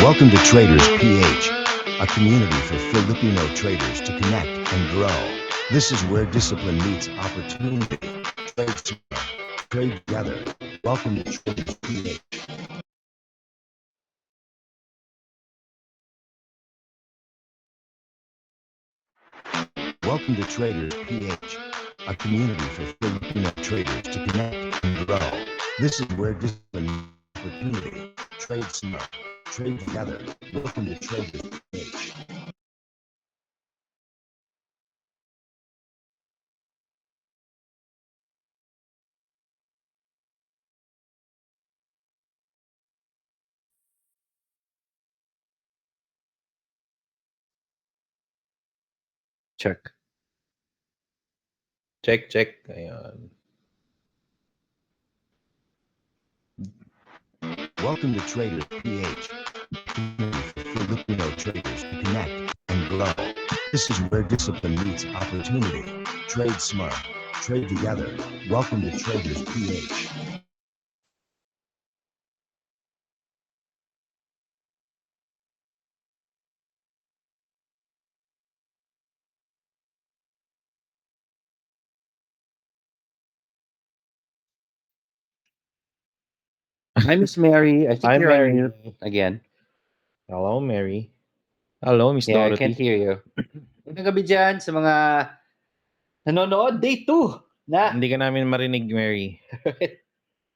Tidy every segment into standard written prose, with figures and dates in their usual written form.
Welcome to Traders PH, a community for Filipino traders to connect and grow. This is where discipline meets opportunity. Trade smart, trade together. Welcome to Traders PH. Welcome to Traders PH, a community for Filipino traders to connect and grow. This is where discipline meets opportunity. Trade smart, trade together. Welcome to Traders PH. Check. Check. Ayan. Welcome to Traders PH, for Filipino traders to connect and grow. This is where discipline meets opportunity. Trade smart, trade together. Welcome to Traders PH. Hi, Miss Mary. I think Hi, you're on Mary. mute again. Hello, Mary. Hello, Miss Yeah, I can't Dorothy. hear you. Magandang gabi dyan sa mga nanonood. Day 2 na. Hindi ka namin marinig, Mary.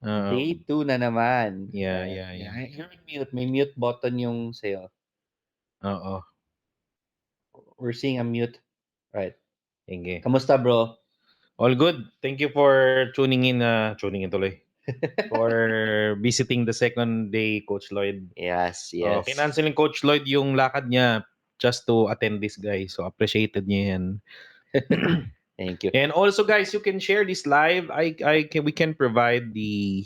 Day 2 na naman. Yeah. You're on mute. May mute button yung sa'yo. Oo. We're seeing a mute. Right. Sige. Kamusta, bro? All good. Thank you for tuning in tuloy. For visiting the second day, Coach Lloyd. Yes. Kinancel ni Coach Lloyd yung lakad niya just to attend this, guys. So, appreciated niya yan. Thank you. And also, guys, you can share this live. We can provide the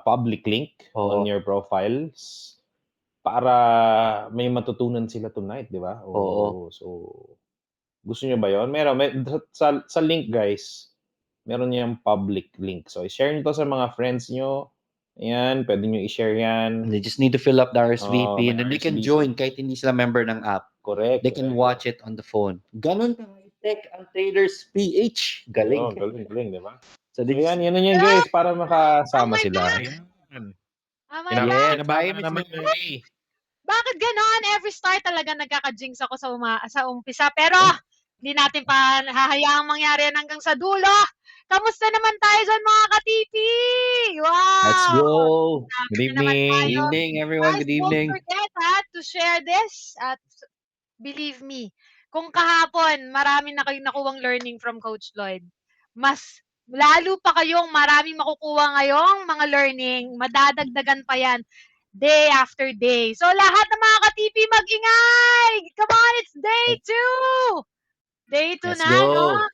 public link on your profiles para may matutunan sila tonight, di ba? Oo. So, gusto niyo ba yon? Sa link, guys, meron niyang public link. So, i-share niyo to sa mga friends niyo. Ayan, pwede niyo i-share yan. They just need to fill up the RSVP and then they can RSVP. join kahit hindi sila member ng app. Correct. They can watch it on the phone. Ganon ka high-tech ang Traders PH. Galing. Galing, di ba? So, So, yan na yan, guys, para makasama Oh my sila. God! Ayan. Oh my God! Kinabahan na naman, Mary. Bakit ganon? Every start talaga nagkaka-jinx ako sa umpisa. Pero, hindi natin pa hahayaang mangyari yan hanggang sa dulo. Kamusta naman tayo dyan, mga ka-TP? Wow! Let's go! Good evening. Good evening, everyone. Good evening. Don't forget to share this. At believe me, kung kahapon, marami na kayong nakuwang learning from Coach Lloyd. Mas lalo pa kayong maraming makukuha ngayong mga learning. Madadagdagan pa yan day after day. So, lahat ng mga ka-TP, mag-ingay! Come on, it's day 2! Day 2 Let's na, go. no?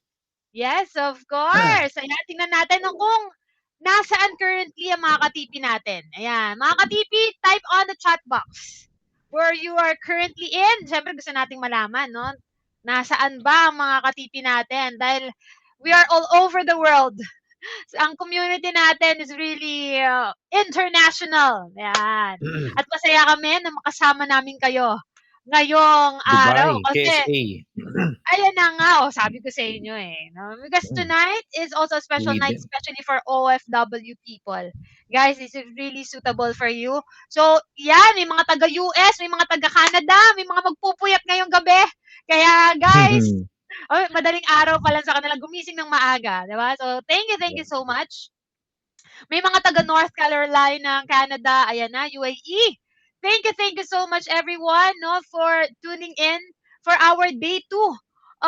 Yes, of course. Ayan, tingnan natin kung nasaan currently ang mga ka-TP natin. Ayan, mga ka-TP, type on the chat box where you are currently in. Siyempre, gusto nating malaman, no? Nasaan ba ang mga ka-TP natin? Dahil we are all over the world. Ang community natin is really international. Ayan. At masaya kami na makasama namin kayo ngayong araw. Dubai, Kasi, KSA. ayan na nga, sabi ko sa inyo no? Because tonight is also a special night, especially for OFW people. Guys, this is really suitable for you. So, yan, may mga taga-US, may mga taga-Canada, may mga magpupuyat ngayong gabi. Kaya, guys, madaling araw pa lang sa kanila gumising ng maaga, di ba? So, thank you so much. May mga taga North Carolina, Canada, ayan na, UAE. Thank you so much everyone, no, for tuning in for our day 2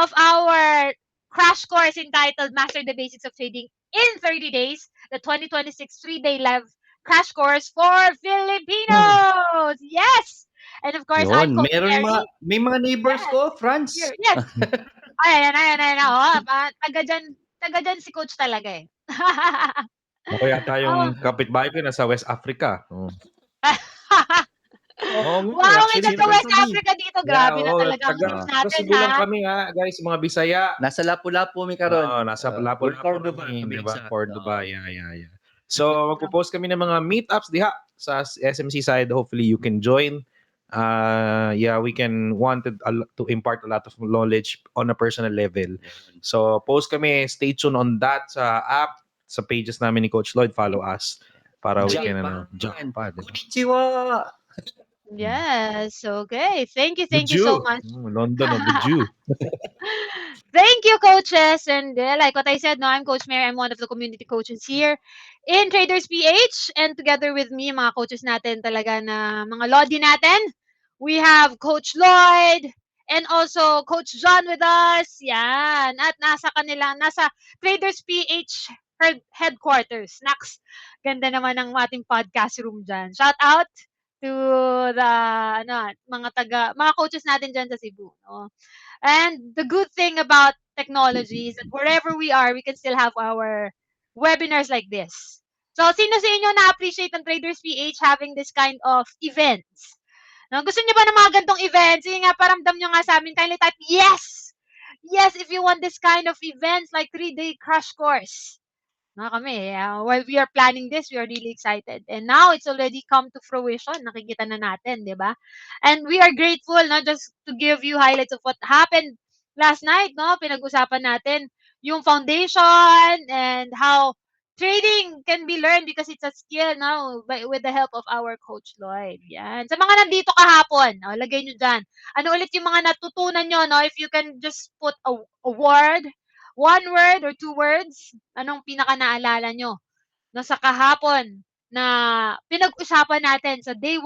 of our crash course entitled Master the Basics of Trading in 30 Days, the 2026 3-day live crash course for Filipinos. Yes! And of course, I'm Coach Mary. May mga neighbors ko, France. Yes. Ayan. Taga dyan si Coach talaga eh. Ako yata yung kapitbahay ko nasa West Africa. Wow, may nasa West Africa dito. Grabe na talaga ang news natin, Kasi lang kami guys, mga Bisaya. Nasa Lapu-Lapu may karon. Nasa Lapu-Lapu Cordoba, kami, diba? Cordoba, yeah. So, magpo-post kami ng mga meetups diha sa SMC side, hopefully you can join. Yeah, we can wanted to impart a lot of knowledge on a personal level. So post kami, stay tuned on that sa app, sa pages namin ni Coach Lloyd, follow us para we can Japan. Konnichiwa! Yes, okay. Thank you so Buju. much. London, Buju. Thank you, coaches. And like what I said, no, I'm Coach Mary. I'm one of the community coaches here in Traders PH. And together with me, mga coaches natin talaga na mga Lodi natin. We have Coach Lloyd and also Coach John with us. Yan. At nasa Traders PH headquarters. Nax, ganda naman ng ating podcast room dyan. Shout out to the mga coaches natin dyan sa Cebu. No? And the good thing about technology is that wherever we are, we can still have our webinars like this. So, sino sa inyo na-appreciate ng Traders PH having this kind of events? No, gusto niyo ba ng mga gantong events? Sige nga, paramdam niyo nga sa amin. Kindly type, yes! Yes, if you want this kind of events like 3-day crash course. No, kami, while we are planning this, we are really excited. And now, it's already come to fruition. Nakikita na natin, di ba? And we are grateful, no, just to give you highlights of what happened last night, no? Pinag-usapan natin yung foundation and how trading can be learned because it's a skill, no? With the help of our Coach Lloyd. Yan. Sa mga nandito kahapon, no, lagay nyo dyan. Ano ulit yung mga natutunan nyo, no? If you can just put a word, one word or two words, anong pinaka naalala nyo no, sa kahapon na pinag-usapan natin sa day 1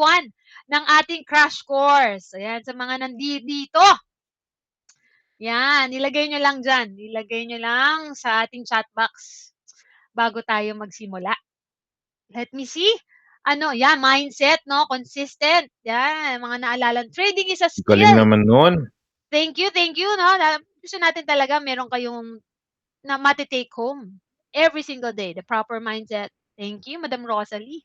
ng ating crash course. Ayan, sa mga nandito. Yan, ilagay nyo lang dyan. Ilagay nyo lang sa ating chat box bago tayo magsimula. Let me see. Ano, yan, mindset, no? Consistent. Yan, mga naalala. Trading is a skill. Galing naman nun. Thank you, no? Gusto natin talaga meron kayong na mati-take home every single day. The proper mindset. Thank you, Madam Rosalie.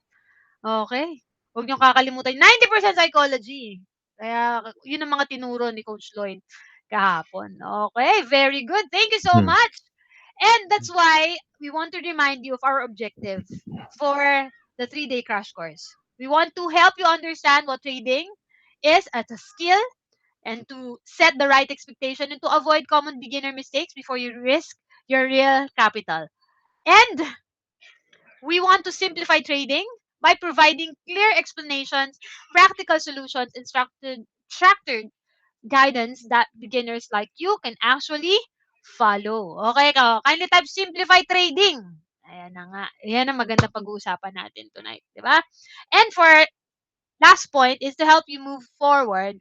Okay. Huwag niyong kakalimutan. 90% psychology. Kaya, yun ang mga tinuro ni Coach Lloyd kahapon. Okay, very good. Thank you so much. And that's why we want to remind you of our objective for the 3-day crash course. We want to help you understand what trading is as a skill and to set the right expectation and to avoid common beginner mistakes before you risk your real capital. And we want to simplify trading by providing clear explanations, practical solutions, and structured guidance that beginners like you can actually follow. Okay, kindly type simplify trading. Ayan na nga. Ayan ang maganda pag-uusapan natin tonight, di ba? And for last point is to help you move forward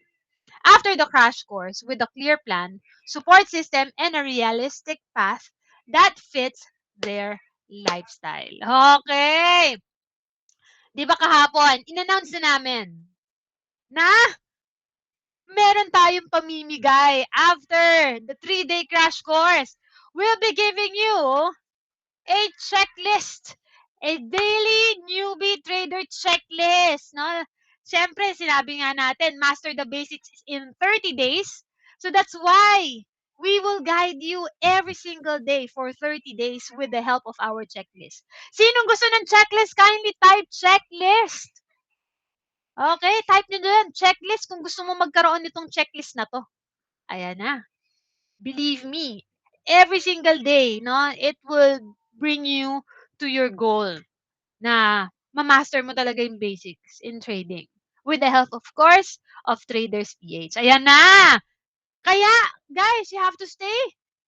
after the crash course with a clear plan, support system, and a realistic path that fits their lifestyle. Okay. Di ba kahapon, in-announce na namin na meron tayong pamimigay after the 3-day crash course. We'll be giving you a checklist, a daily newbie trader checklist. No? Siyempre, sinabi nga natin, master the basics in 30 days. So that's why we will guide you every single day for 30 days with the help of our checklist. Sinong gusto ng checklist? Kindly type checklist. Okay, type nyo doon, checklist, kung gusto mo magkaroon nitong checklist na to. Ayan na. Believe me, every single day, no, it will bring you to your goal na ma-master mo talaga yung basics in trading. With the help, of course, of Traders PH. Ayan na! Kaya, guys, you have to stay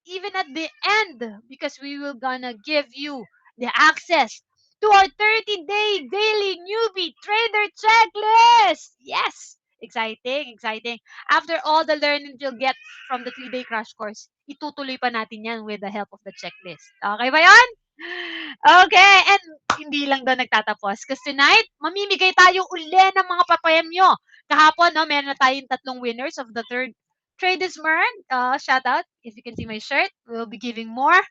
even at the end because we will gonna give you the access to our 30-day daily newbie trader checklist. Yes! Exciting, exciting. After all the learning you'll get from the 3-day crash course, itutuloy pa natin yan with the help of the checklist. Okay ba yan? Okay, and hindi lang daw nagtatapos. Kasi tonight, mamimigay tayo uli ng mga papremyo. Kahapon, no, meron na tayong 3 winners of the third Traders Mern. Shout out. If you can see my shirt, we'll be giving more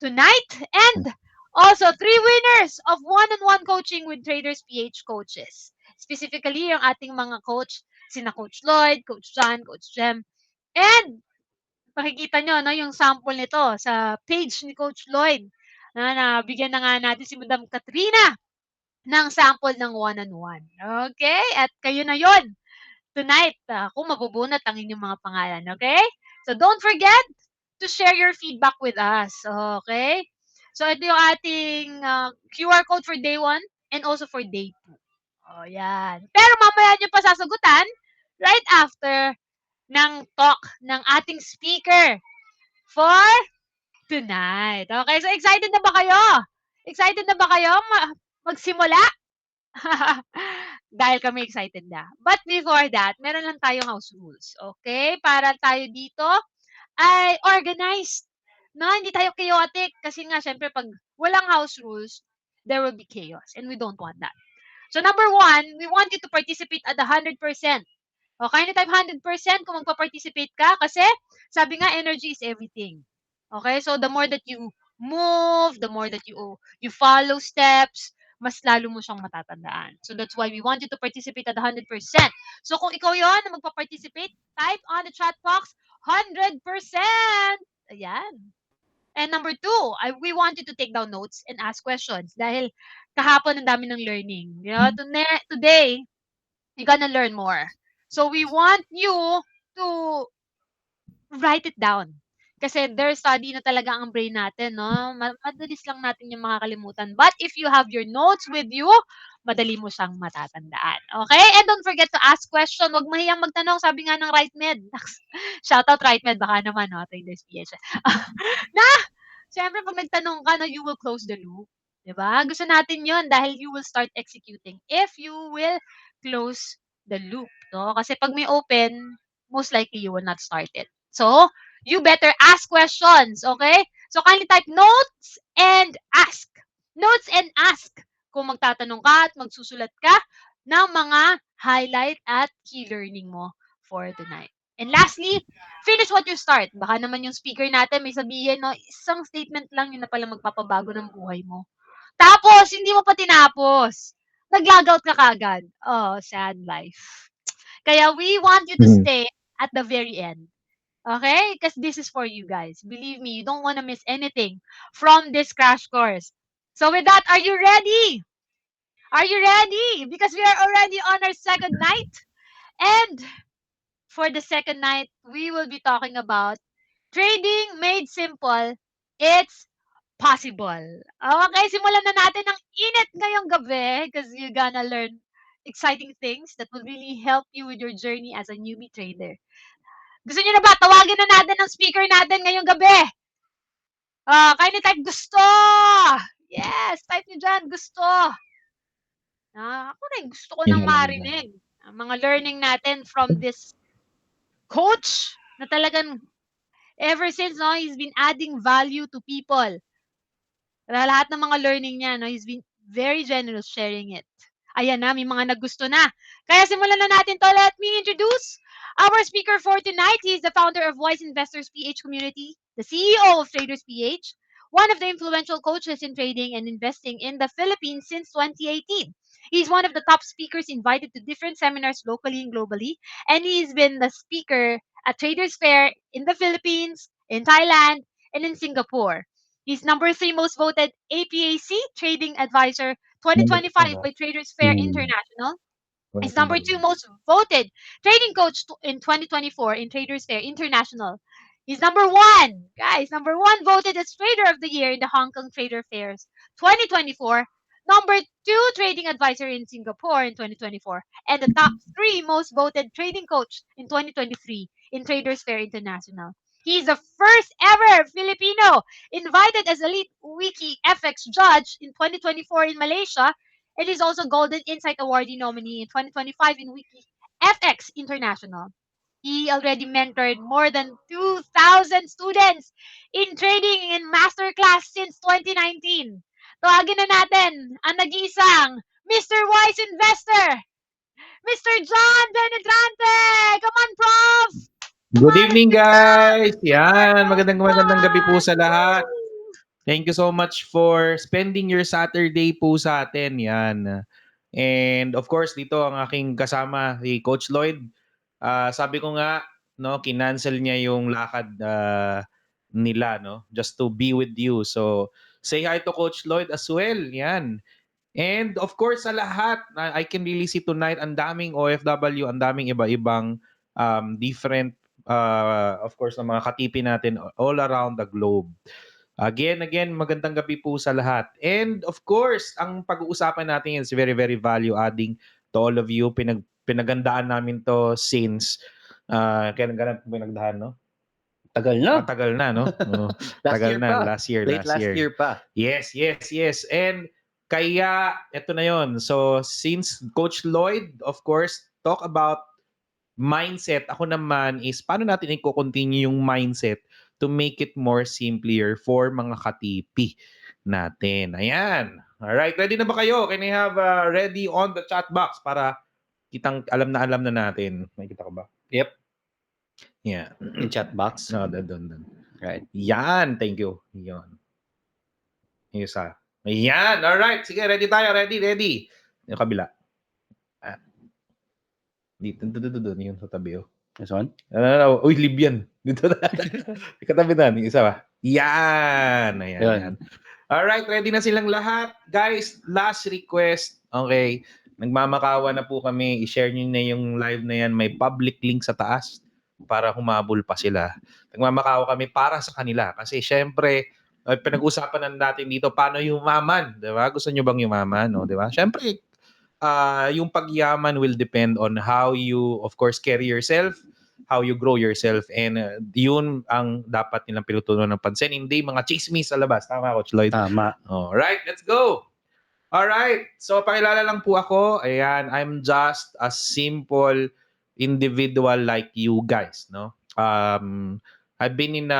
tonight. And also, 3 winners of one-on-one coaching with Traders PH coaches. Specifically, yung ating mga coach, sina Coach Lloyd, Coach John, Coach Jem. And makikita nyo no, yung sample nito sa page ni Coach Lloyd. Na bigyan na nga natin si Madam Katrina ng sample ng one-on-one. Okay? At kayo na yon tonight kung mabubunot ang inyong mga pangalan. Okay? So don't forget to share your feedback with us. Okay? So ito yung ating QR code for day 1 and also for day 2. Oh, yan. Pero mamaya nyo pa sasagutan right after ng talk ng ating speaker for tonight. Okay, so excited na ba kayo? Excited na ba kayo magsimula? Dahil kami excited na. But before that, meron lang tayong house rules. Okay? Para tayo dito ay organized. No, hindi tayo chaotic. Kasi nga, syempre, pag walang house rules, there will be chaos. And we don't want that. So number 1, we want you to participate at 100%. Okay, anytime 100% kung magpa-participate ka kasi sabi nga energy is everything. Okay? So the more that you move, the more that you follow steps, mas lalo mo siyang matatandaan. So that's why we want you to participate at 100%. So kung ikaw 'yon na magpa-participate, type on the chat box 100%. Ayan. And number 2, we want you to take down notes and ask questions dahil kahapon ang dami ng learning. You know, today, you're gonna learn more. So we want you to write it down. Kasi there's study na talaga ang brain natin, no? Madalis lang natin yung makakalimutan. But if you have your notes with you, madali mo siyang matatandaan. Okay? And don't forget to ask question. Huwag mahiyang magtanong. Sabi nga ng RightMed. Shoutout RightMed. Baka naman, no? Traders PH. Na, syempre, pag nagtanong ka, no, you will close the loop. Diba? Gusto natin yon dahil you will start executing if you will close the loop. No? Kasi pag may open, most likely you will not start it. So, you better ask questions, okay? So, kindly type notes and ask. Notes and ask. Kung magtatanong ka at magsusulat ka ng mga highlight at key learning mo for tonight. And lastly, finish what you start. Baka naman yung speaker natin may sabihin, no, isang statement lang yun na pala magpapabago ng buhay mo. Tapos, hindi mo pa tinapos. Nag-log out ka kagad. Oh, sad life. Kaya we want you to stay at the very end. Okay? Because this is for you guys. Believe me, you don't want to miss anything from this crash course. So with that, are you ready? Are you ready? Because we are already on our second night. And for the second night, we will be talking about trading made simple. It's possible. Okay, simulan na natin ang init ngayong gabi because you're gonna learn exciting things that will really help you with your journey as a newbie trader. Gusto niyo na ba? Tawagin na natin ang speaker natin ngayong gabi. Kindly type gusto. Yes, type niyo dyan, gusto. Ako rin, gusto ko nang marinig. Ang mga learning natin from this coach na talagang ever since, no, he's been adding value to people. Lahat ng mga learning niya, no, he's been very generous sharing it. Ayan na, may mga naggusto na. Kaya simulan na natin to. Let me introduce our speaker for tonight. He is the founder of Wise Investors PH Community, the CEO of Traders PH, one of the influential coaches in trading and investing in the Philippines since 2018. He's one of the top speakers invited to different seminars locally and globally, and he's been the speaker at Traders Fair in the Philippines, in Thailand, and in Singapore. He's number 3 most voted APAC Trading Advisor 2025 by Traders Fair International. He's number 2 most voted trading coach in 2024 in Traders Fair International. He's number 1, guys, number 1 voted as Trader of the Year in the Hong Kong Trader Fairs 2024. Number 2 trading advisor in Singapore in 2024. And the top 3 most voted trading coach in 2023 in Traders Fair International. He's the first ever Filipino invited as Elite Wiki FX judge in 2024 in Malaysia, and he's also Golden Insight Awardee nominee in 2025 in Wiki FX International. He already mentored more than 2,000 students in trading and masterclass since 2019. Tawagin na natin ang nag-iisang Mr. Wise Investor, Mr. John Benedrante! Come on, Prof! Good evening, guys! Yan, magandang gabi po sa lahat. Thank you so much for spending your Saturday po sa atin. Yan. And of course, dito ang aking kasama, si Coach Lloyd. Sabi ko nga, no, kinancel niya yung lakad nila, no, just to be with you. So, say hi to Coach Lloyd as well. Yan. And of course, sa lahat, I can really see tonight, ang daming OFW, ang daming iba-ibang different, of course, ng mga katipi natin all around the globe. Again, magandang gabi po sa lahat. And of course, ang pag-uusapan natin is very, very value-adding to all of you. Pinagandaan namin to since, kailan ganun pinagdahan, no? Tagal na. Tagal na, no? Oh, Last tagal year na, pa. last year. Late last year pa. Yes. And kaya, eto na yon. So, since Coach Lloyd, of course, talk about mindset, ako naman is paano natin i-continue yung mindset to make it more simpler for mga katipi natin. Ayan. Alright, ready na ba kayo? Can I have ready on the chat box para kitang alam na natin. May kita ko ba? Yep. Yeah. In chat box. No, doon. Right. Yan, thank you. Yan. Yung isa. Ayan, alright. Sige, ready tayo. Ready. Yung kabila. Dito, yung sa tabi, oh. This one? Uy, Libyan. Dito na. Katabi na, yung isa ba? Yan. Ayan. Alright, ready na silang lahat. Guys, last request. Okay. Nagmamakawa na po kami. I-share nyo na yung live na yan. May public link sa taas para humabol pa sila. Nagmamakawa kami para sa kanila. Kasi syempre, pinag-usapan natin dito, paano yumaman? Diba? Gusto nyo bang yumaman? No? Diba? Syempre, yung pagyaman will depend on how you, of course, carry yourself, how you grow yourself, and yun ang dapat nilang pinutunan ng pansin. Hindi mga chismis sa labas. Tama, Coach Lloyd? Tama. Alright, let's go! Alright, so pakilala lang po ako. Ayan, I'm just a simple individual like you guys, no? I've been in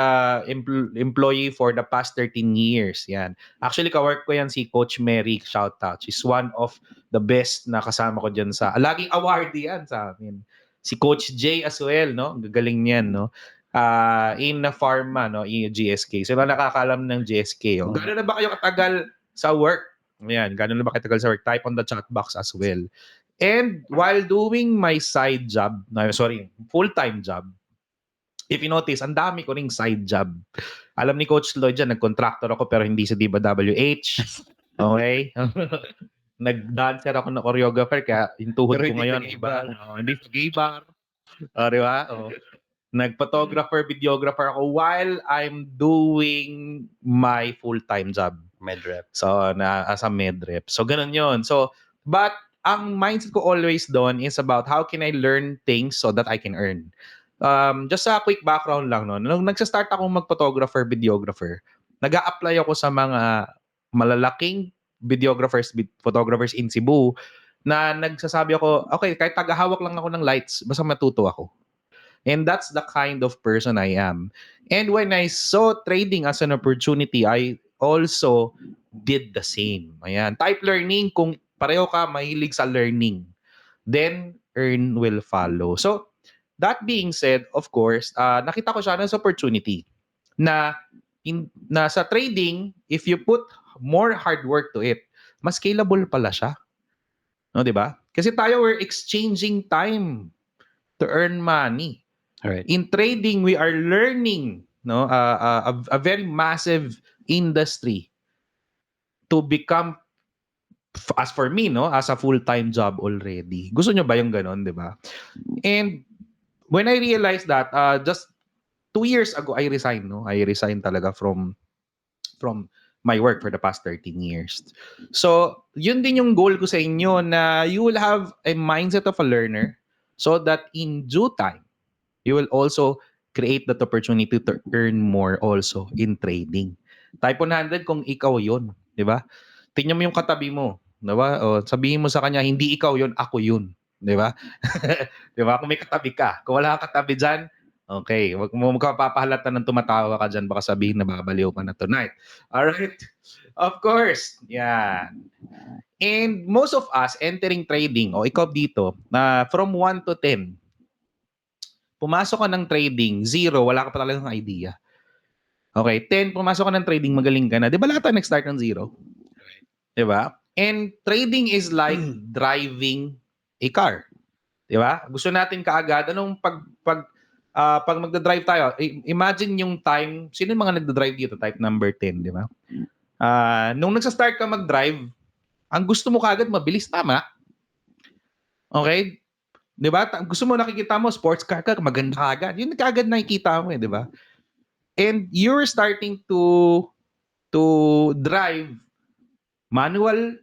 employee for the past 13 years. Yan. Actually, kawork ko yan si Coach Mary, shout out. She's one of the best na kasama ko dyan sa, laging awardee yan sa amin. Si Coach Jay as well, no? Gagaling niyan, no? In na pharma, no? GSK. So, nakakalam ng GSK. Oh. Gano'n na ba kayo katagal sa work? Ayan, gano'n na ba kayo katagal sa work? Type on the chat box as well. And while doing my side job, full-time job, if you notice, ang dami ko ring side job. Alam ni Coach Lloyd dyan, nag-contractor ako pero hindi sa Diba WH. Okay? Nag-dancer ako na choreographer kaya yung tuhod ko ngayon iba. Hindi sa gay bar. Diba? Nag-photographer, videographer ako while I'm doing my full-time job. Medrep. So, as a medrep. So, ganun yun. So, but ang mindset ko always doon is about how can I learn things so that I can earn. Just a quick background lang, no? Nung nagsa-start akong mag-photographer, videographer, nag-a-apply ako sa mga malalaking photographers in Cebu na nagsasabi ako, okay, kahit tagahawak lang ako ng lights, basta matuto ako. And that's the kind of person I am. And when I saw trading as an opportunity, I also did the same. Ayan. Type learning, kung pareho ka mahilig sa learning, then earn will follow. So, that being said, of course, nakita ko siya as opportunity na sa trading, if you put more hard work to it, mas scalable pala siya. No, 'di ba? Kasi tayo we're exchanging time to earn money. Right. In trading, we are learning, no, a very massive industry to become, as for me, no, as a full-time job already. Gusto nyo ba yung ganon, 'di ba? And when I realized that, just 2 years ago, I resigned, no? I resigned talaga from my work for the past 13 years. So, yun din yung goal ko sa inyo, na you will have a mindset of a learner so that in due time, you will also create that opportunity to earn more also in trading. Type 100 kung ikaw yun, di ba? Tingnan mo yung katabi mo, di ba? O, sabihin mo sa kanya, hindi ikaw yun, ako yun. Di ba? Di ba? Kung may katabi ka. Kung wala kang katabi dyan, okay, wag mo magpapahalata ng tumatawa ka dyan, baka sabihin na babaliw ka na tonight. Alright? Of course. Yeah. And most of us entering trading, o ikaw dito, from 1 to 10, pumasok ka ng trading, 0, wala ka pa talagang idea. Okay, 10, pumasok ka ng trading, magaling ka na. Di ba lahat tayo nag-start ng 0? Di ba? And trading is like driving a car. Di ba? Gusto natin kaagad. Anong pag magdadrive tayo, imagine yung time, sino yung mga nagdadrive dito? Type number 10, di ba? Nung nagsa-start ka mag-drive, Ang gusto mo kagad mabilis, tama? Okay? 'Di ba? Gusto mo nakikita mo sports car ka, maganda kagad. Yun kagad nakikita mo 'di ba? And you're starting to drive manual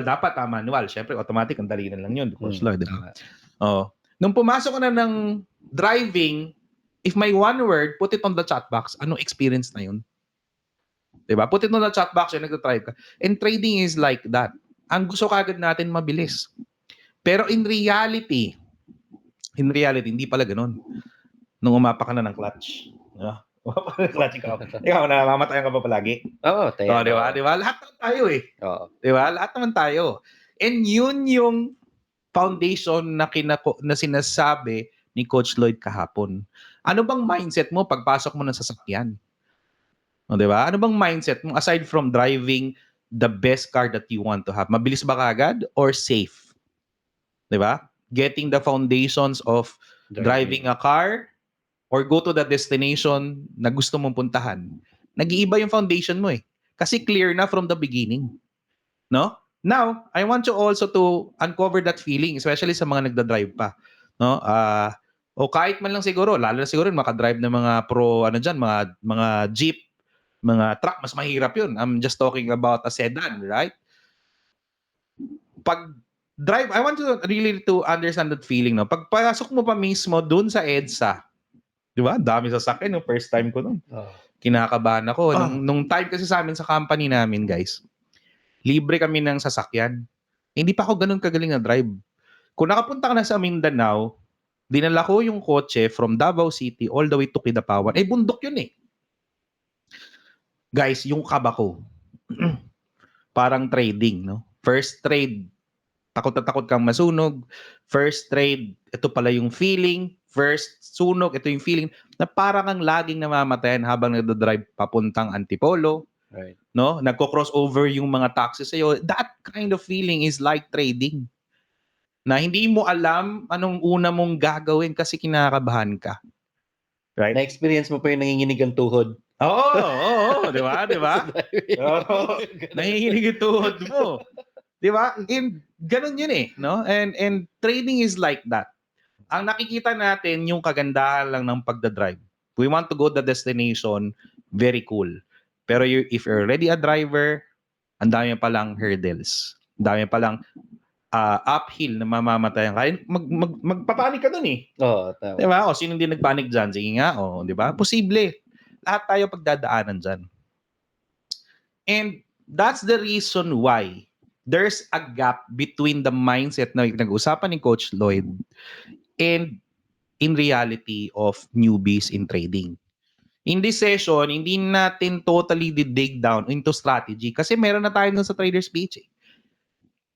dapat manual. Syempre automatic ang dali na lang yun, Coach Lloyd, 'di ba? Oh. Nung pumasok ka na ng driving, if may one word, put it on the chat box. Anong experience na yun? 'Di ba? Put it on the chat box, yung nagta-drive ka. And trading is like that. Ang gusto kagad natin mabilis. Pero in reality, hindi pala ganun. Nung umapa ka na ng clutch. Umapa ka ng clutch ikaw. Ikaw, namamatayan ka pa palagi. Oo, tayo. Di ba? Di ba? Lahat naman tayo eh. Oo. Di ba? Lahat naman tayo. And yun yung foundation na sinasabi ni Coach Lloyd kahapon. Ano bang mindset mo pagpasok mo ng sasakyan? Di ba? Ano bang mindset mo aside from driving the best car that you want to have? Mabilis ba kagad or safe? Di ba? Getting the foundations of driving a car or go to the destination na gusto mong puntahan. Nag-iiba yung foundation mo eh. Kasi clear na from the beginning. No? Now, I want you also to uncover that feeling, especially sa mga nagda-drive pa. No? O kahit man lang siguro, lalo na siguro makadrive ng mga pro, mga jeep, mga truck, mas mahirap yun. I'm just talking about a sedan, right? Pag drive, I want you really to understand that feeling. No? Pagpasok mo pa mismo dun sa EDSA, di ba? Dami sasakyan, no? First time ko nun. Kinakabahan ako. Nung time kasi sa amin sa company namin, guys, libre kami ng sasakyan. Hindi pa ako ganun kagaling na drive. Kung nakapunta ka na sa Mindanao, dinala ko yung kotse from Davao City all the way to Kidapawan. Bundok yun eh. Guys, yung kaba ko, parang trading, no? First trade, takot na takot kang masunog. First trade, ito pala yung feeling. First sunog, ito yung feeling na parang kang laging namamatayan habang nagdo-drive papuntang Antipolo. Right. No? Nagko-crossover yung mga taxis sa'yo. That kind of feeling is like trading. Na hindi mo alam anong una mong gagawin kasi kinakabahan ka. Right? Na-experience mo pa yung nanginginig ang tuhod. Oo, di ba? Di ba? Nanginginig yung tuhod mo. Di ba? Ganun yun eh. No? And trading is like that. Ang nakikita natin yung kagandahan lang ng pagdadrive. We want to go to the destination, very cool. Pero if you're already a driver, ang dami palang hurdles. Ang dami palang uphill na mamamatayan ka. Magpapanik ka dun eh. Oo, tama. Diba? O sino hindi nagpanik dyan? Sige nga, o, diba? Posible. Lahat tayo pagdadaanan dyan. And that's the reason why there's a gap between the mindset na nag-usapan ni Coach Lloyd and in reality of newbies in trading. In this session, hindi natin totally dig down into strategy kasi meron na tayo sa trader's page.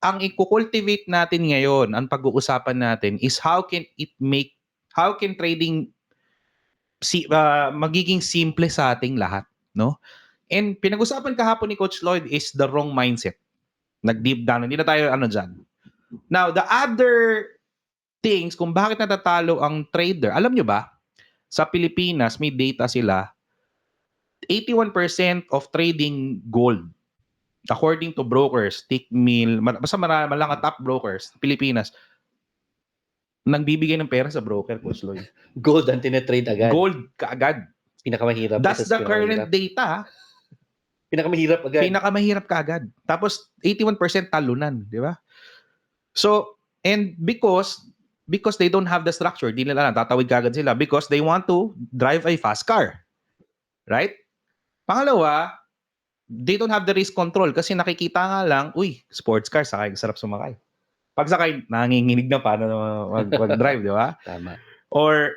Ang i-cultivate natin ngayon, ang pag-uusapan natin is how can trading magiging simple sa ating lahat, no? And pinag-usapan kahapon ni Coach Lloyd is the wrong mindset. Nag-deep down, hindi na tayo dyan. Now, the other things kung bakit natatalo ang trader. Alam nyo ba, sa Pilipinas, may data sila, 81% of trading gold. According to brokers, Tickmill, basta malang top brokers, Pilipinas, nagbibigay ng pera sa broker, Coach Lloyd. Gold ang tinetrade agad. Gold kaagad. Pinakamahirap. That's the current data. Pinakamahirap agad. Pinakamahirap kaagad. Tapos, 81% talunan, di ba? So, and because they don't have the structure, di nila lang, tatawid kagad sila because they want to drive a fast car. Right? Pangalawa, they don't have the risk control kasi nakikita nga lang, uy, sports car, sakay, sarap sumakay. Pag sakay, nanginginig na paano mag-drive, di ba? Tama. Or,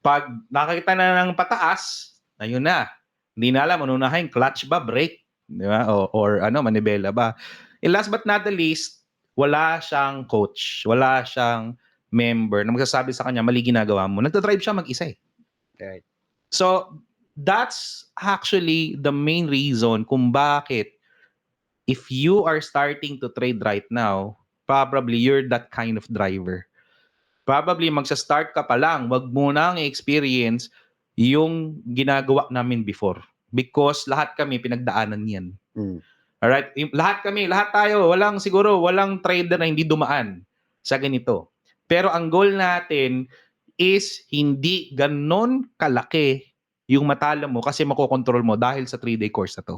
pag nakakita na ng pataas, ayun na. Hindi na alam, ununahin, clutch ba, brake, di ba? Or manibela ba. And last but not the least, wala siyang coach, wala siyang member na magsasabi sa kanya, mali ginagawa mo. Nagdadrive siya mag-isa eh. Right. So, that's actually the main reason kung bakit if you are starting to trade right now, probably you're that kind of driver. Probably magsa-start ka pa lang, wag mo nang experience yung ginagawa namin before. Because lahat kami pinagdaanan yan. Alright? Lahat tayo, walang trader na hindi dumaan sa ganito. Pero ang goal natin is hindi ganon kalaki yung matalo mo kasi makokontrol mo dahil sa 3-day course na to.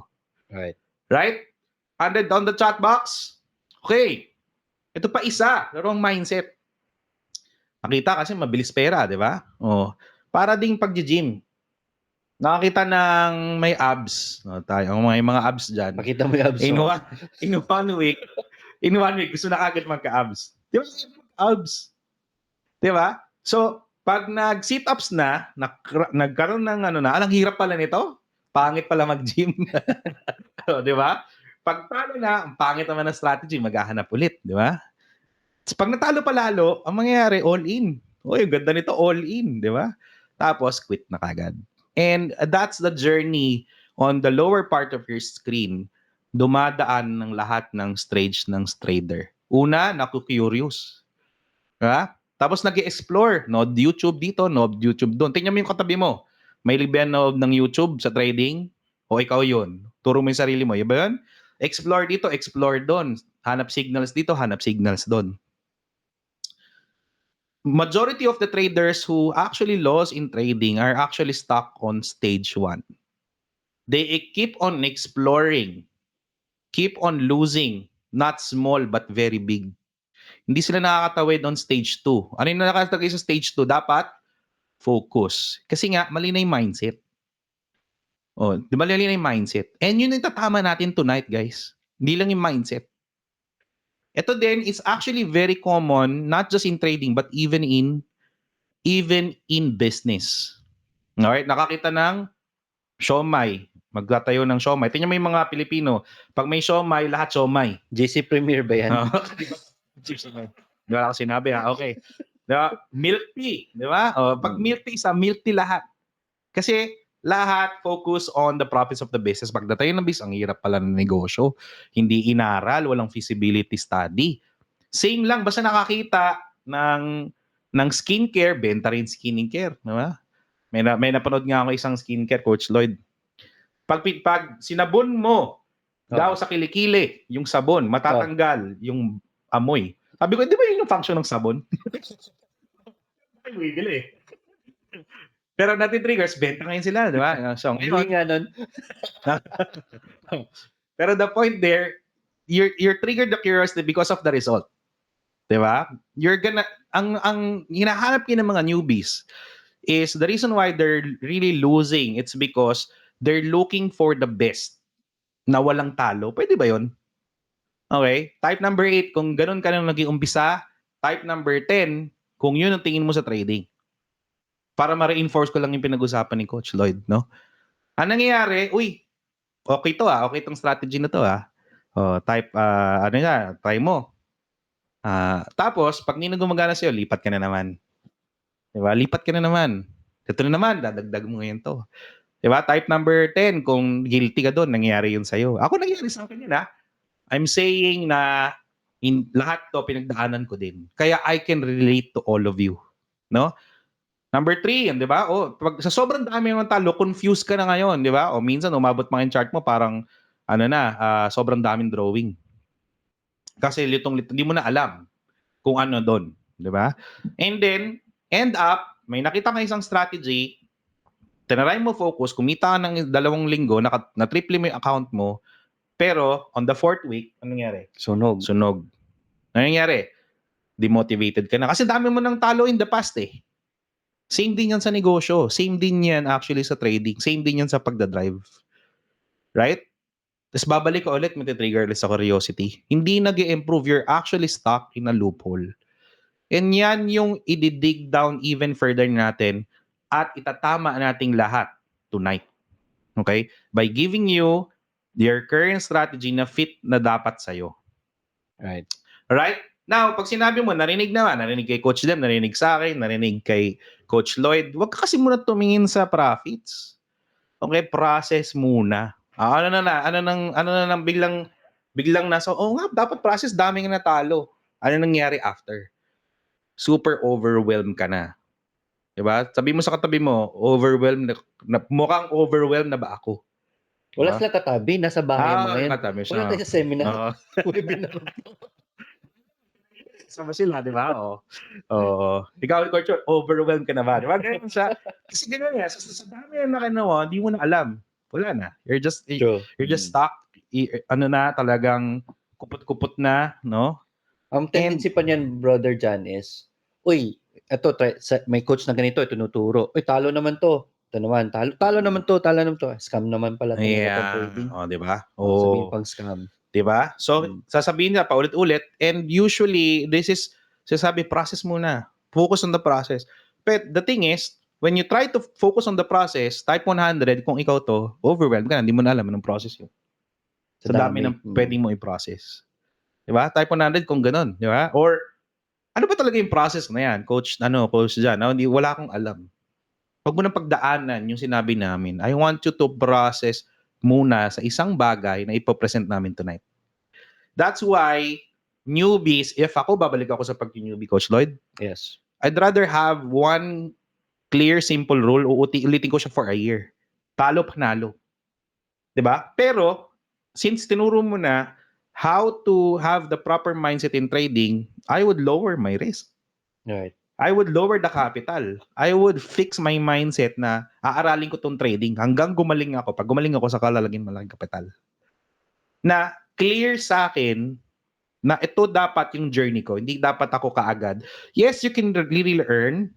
Right. Right? 100 on the chat box. Okay. Ito pa isa, larong mindset. Nakita kasi mabilis pera, di ba? Oh, para ding pag-gym. Nakakita ng may abs. No, tayo, may mga abs dyan. Pakita mo yung abs In mo. one week, gusto na kagad magka-abs. Di ba? Abs. Di ba? So, pag nag-sit-ups na, nagkaroon ng alang hirap pala nito. Pangit pala mag-gym. Di ba? Pag talo na, ang pangit naman ng strategy, maghahanap ulit. Di ba? Pag natalo pa lalo, ang mangyayari, all in. Uy, ang ganda nito, all in. Di ba? Tapos, quit na kagad. And that's the journey on the lower part of your screen. Dumadaan ng lahat ng stage ng trader. Una, naku-curious. Ha? Tapos nag-explore. Nod YouTube dito, nod YouTube doon. Tingnan mo yung katabi mo. May liban ng YouTube sa trading? O ikaw yun? Turo mo yung sarili mo. Yun ba yun? Explore dito, explore doon. Hanap signals dito, hanap signals doon. Majority of the traders who actually lost in trading are actually stuck on stage 1. They keep on exploring, keep on losing, not small but very big. Hindi sila nakakatawid on stage 2. Ano yung nakakatawid sa stage 2? Dapat focus. Kasi nga, mali na yung mindset. Oh, di ba mali na yung mindset? And yun yung tatama natin tonight, guys. Hindi lang yung mindset. Ito din is actually very common, not just in trading, but even in business. Alright, nakakita ng siomai. Magtatayo ng siomai. Tingnan mo yung mga Pilipino. Pag may siomai, lahat siomai. JC Premier ba yan? Di ba ako sinabi ha? Okay. Di ba? Milk tea. Di ba? Pag milk tea, milk tea lahat. Kasi lahat focus on the profits of the business. Pagdatayo ng business, ang hirap pala ng negosyo. Hindi inaral, walang feasibility study. Same lang, basta nakakita ng skincare, benta rin skincare. Di ba? May napanood nga ako isang skincare, Coach Lloyd. Pag sinabon mo daw sa kilikili, yung sabon, matatanggal yung amoy. Sabi ko, di ba yun yung function ng sabon? Ay, bibili. Pero nati-triggers, benta ngayon sila, di ba? So, Hindi nga nun. pero the point there, you're triggered the curiosity because of the result. Di ba? Ang hinahanap ng mga newbies is the reason why they're really losing. It's because they're looking for the best na walang talo. Pwede ba yun? Okay? Type number 8, kung ganun ka nang nag-iumpisa. Type number 10, kung yun ang tingin mo sa trading. Para ma-reinforce ko lang yung pinag-usapan ni Coach Lloyd, no? Ang nangyayari, okay to okay tong strategy na to type, try mo. Tapos, pag hindi na gumagana sa'yo, lipat ka na naman. Diba? Lipat ka na naman. Ito na naman, dadagdag mo ngayon to. Diba? Type number 10, kung guilty ka doon, nangyayari yun sa'yo. Ako nangyayari sa akin yun, I'm saying na lahat to pinagdaanan ko din. Kaya I can relate to all of you. No? Number 3, di ba? Pag sa sobrang dami ng talo, confused ka na ngayon, di ba? Minsan umabot mga yung chart mo parang sobrang daming drawing. Kasi litong-litong, hindi mo na alam kung ano doon, di ba? And then end up, may nakita ka isang strategy, tinaray mo focus, kumita ka ng 2 linggo, na triple mo yung account mo, pero on the 4th week, ano nangyari? Sunog. Ano nangyari? Demotivated ka na. Kasi dami mo nang talo in the past Same din yan sa negosyo. Same din yan actually sa trading. Same din yan sa pagdadrive. Right? Tapos babalik ka ulit, trigger ulit sa curiosity. Hindi nag-improve. You're actually stuck in a loophole. And yan yung i-dig down even further natin at itatama nating lahat tonight. Okay? By giving you your current strategy na fit na dapat sa'yo. Right. Right? Now, pag sinabi mo, narinig kay Coach Dem, narinig sa akin, narinig kay Coach Lloyd, wag ka kasi muna tumingin sa profits. Okay, process muna. Ano na biglang nasa, dapat process, daming natalo. Ano nangyari after? Super overwhelmed ka na. Diba? Sabi mo sa katabi mo, mukhang overwhelmed na ba ako? Wala Ah. sila katabi, nasa bahay mo ngayon. katabi siya. Wala tayo sa seminar. Oo. Webinar. Sama sila, di ba? Oo. Ikaw, Coach, overwhelmed ka na ba? Di ba? Ganyan siya. Kasi ganyan yan. Sa dami na nakinawa, hindi mo na alam. Wala na. You're just True. stuck. Ano na, talagang kupot-kupot na, no? Ang tendency pa niyan, Brother John, is, uy, eto, may coach na ganito, tinuturo. Uy, talo naman to. Ito naman, talo naman to. Scam naman pala. Yeah. Trading. O, di ba? Sabihin Oo. pang scam. 'Di ba? So, sasabihin nila paulit-ulit, and usually this is sasabi process muna. Focus on the process. But the thing is, when you try to focus on the process, type 100 kung ikaw to, overwhelmed ka na, hindi mo na alam anong process 'yun. Sa dami ng pwedeng mo i-process. 'Di ba? Type 100 kung ganun, 'di ba? Or ano ba talaga yung process na 'yan? Coach Jan, hindi wala akong alam. Huwag mo nang pagdaanan yung sinabi namin. I want you to process muna sa isang bagay na ipopresent namin tonight. That's why newbies, if ako, babalik ako sa pag-newbie, Coach Lloyd, Yes. I'd rather have one clear, simple rule, ulitin ko siya for a year. Talo, panalo. 'Di ba? Pero, since tinuro mo na how to have the proper mindset in trading, I would lower my risk. Right. I would lower the capital. I would fix my mindset na aaralin ko tong trading hanggang gumaling ako. Pag gumaling ako, saka lalagyan malaking kapital. Na clear sa akin na ito dapat yung journey ko. Hindi dapat ako kaagad. Yes, you can really earn,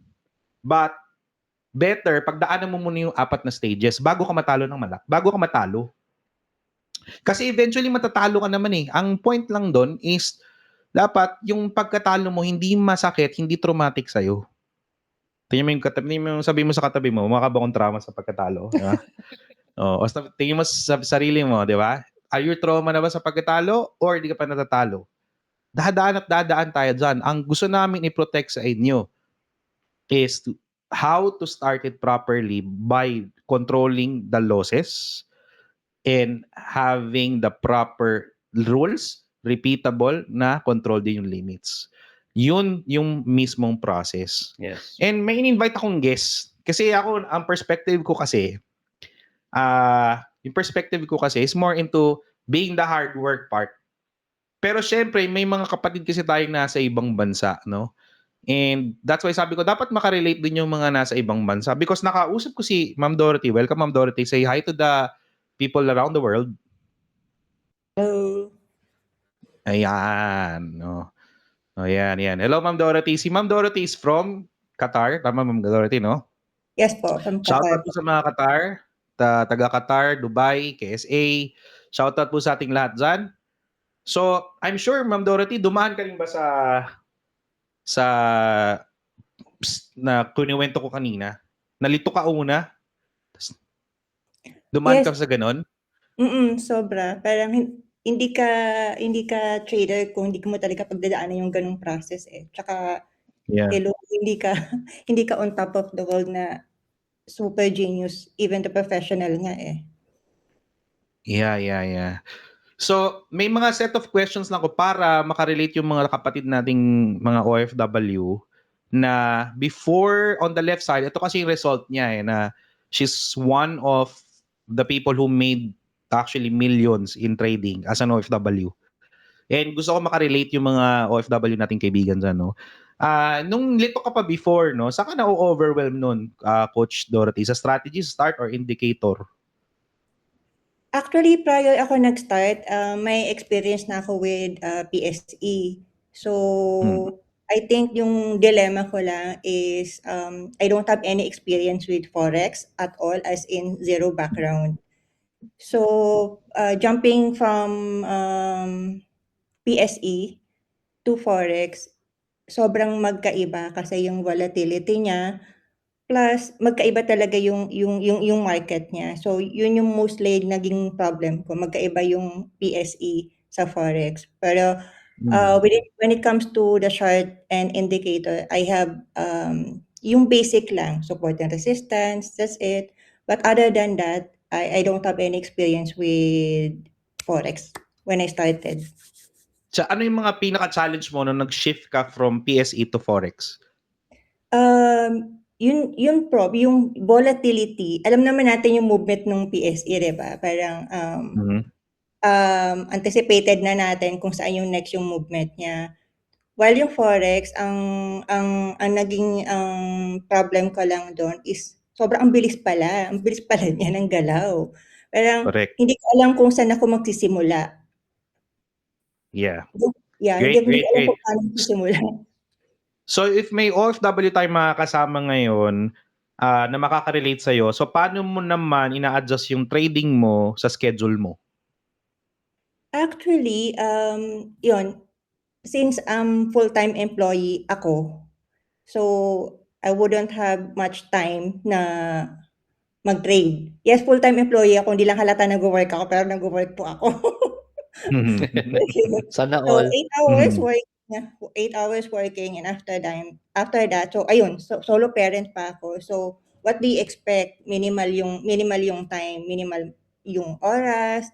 but better, pagdaanan mo muna yung 4 na stages bago ka matalo ng malak. Bago ka matalo. Kasi eventually matatalo ka naman eh. Ang point lang doon is dapat yung pagkatalo mo hindi masakit, hindi traumatic sa'yo. Tingnan mo yung sabi mo sa katabi mo, mukha ba akong trauma sa pagkatalo? Di ba? O tingin mo sa sarili mo, di ba? Are you trauma na ba sa pagkatalo or hindi ka pa natatalo? Dadaan tayo dyan. Ang gusto namin i-protect sa inyo is how to start it properly by controlling the losses and having the proper rules, repeatable na control din yung limits. Yun yung mismong process. Yes. And may in-invite akong guest. Kasi ako, ang perspective ko kasi, is more into being the hard work part. Pero syempre, may mga kapatid kasi tayong nasa ibang bansa, no? And that's why sabi ko, dapat makarelate din yung mga nasa ibang bansa. Because nakausap ko si Ma'am Dorothy. Welcome, Ma'am Dorothy. Say hi to the people around the world. Hello. Ayan. No? Oh, yan. Hello, Ma'am Dorothy. Si Ma'am Dorothy is from Qatar. Tama, Ma'am Dorothy, no? Yes po, from Shout Qatar. out po sa mga Qatar. Taga Qatar, Dubai, KSA. Shout out po sa ating lahat dyan. So, I'm sure, Ma'am Dorothy, dumaan ka rin ba na kuniwento ko kanina? Nalito ka una? Dumaan Yes. ka sa ganon? Sobra. Parang hindi ka trader kung hindi mo talaga pagdadaanan yung ganung process eh. Tsaka Yeah. hello, hindi ka on top of the world na super genius, even the professional nga eh. Yeah. So, may mga set of questions lang ko para makarelate yung mga kapatid nating mga OFW na before, on the left side, ito kasi yung result niya na she's one of the people who made actually millions in trading as an OFW. And gusto ko makarelate yung mga OFW nating kaibigan dyan, no? Nung lito ka pa before, no? Saan ka na-overwhelm nun, Coach Dorothy? Sa strategy, start, or indicator? Actually, prior ako nag-start, may experience na ako with PSE. So, I think yung dilemma ko lang is I don't have any experience with Forex at all, as in zero background. So, jumping from PSE to Forex, sobrang magkaiba kasi yung volatility niya, plus magkaiba talaga yung market niya. So, yun yung mostly naging problem ko, magkaiba yung PSE sa Forex. Pero when it comes to the chart and indicator, I have yung basic lang, support and resistance, that's it. But other than that, I don't have any experience with Forex when I started. So, ano yung mga pinaka-challenge mo nung nag-shift ka from PSE to Forex? yung volatility, alam naman natin yung movement ng PSE, 'di ba? Parang Mhm. anticipated na natin kung saan yung next yung movement niya. While yung forex, ang naging problem ko lang doon is sobrang ang bilis pala niya ng galaw. Parang Correct. hindi ko alam kung saan ako magsisimula. Yeah. Yeah, Great, hindi great, ko alam great. kung paano magsisimula. So if may OFW tayong mga kasama ngayon na makaka-relate sa'yo, so paano mo naman ina-adjust yung trading mo sa schedule mo? Actually, yun, since full-time employee ako, so I wouldn't have much time na mag-trade. Yes, full-time employee ako, hindi lang halata nagwo-work ako, pero nagwo-work po ako. Sana So, all. 8 hours Mhm. work 8 hours working, and after that, so ayun, solo parent pa ako. So, what do you expect? Minimal yung time, minimal yung oras,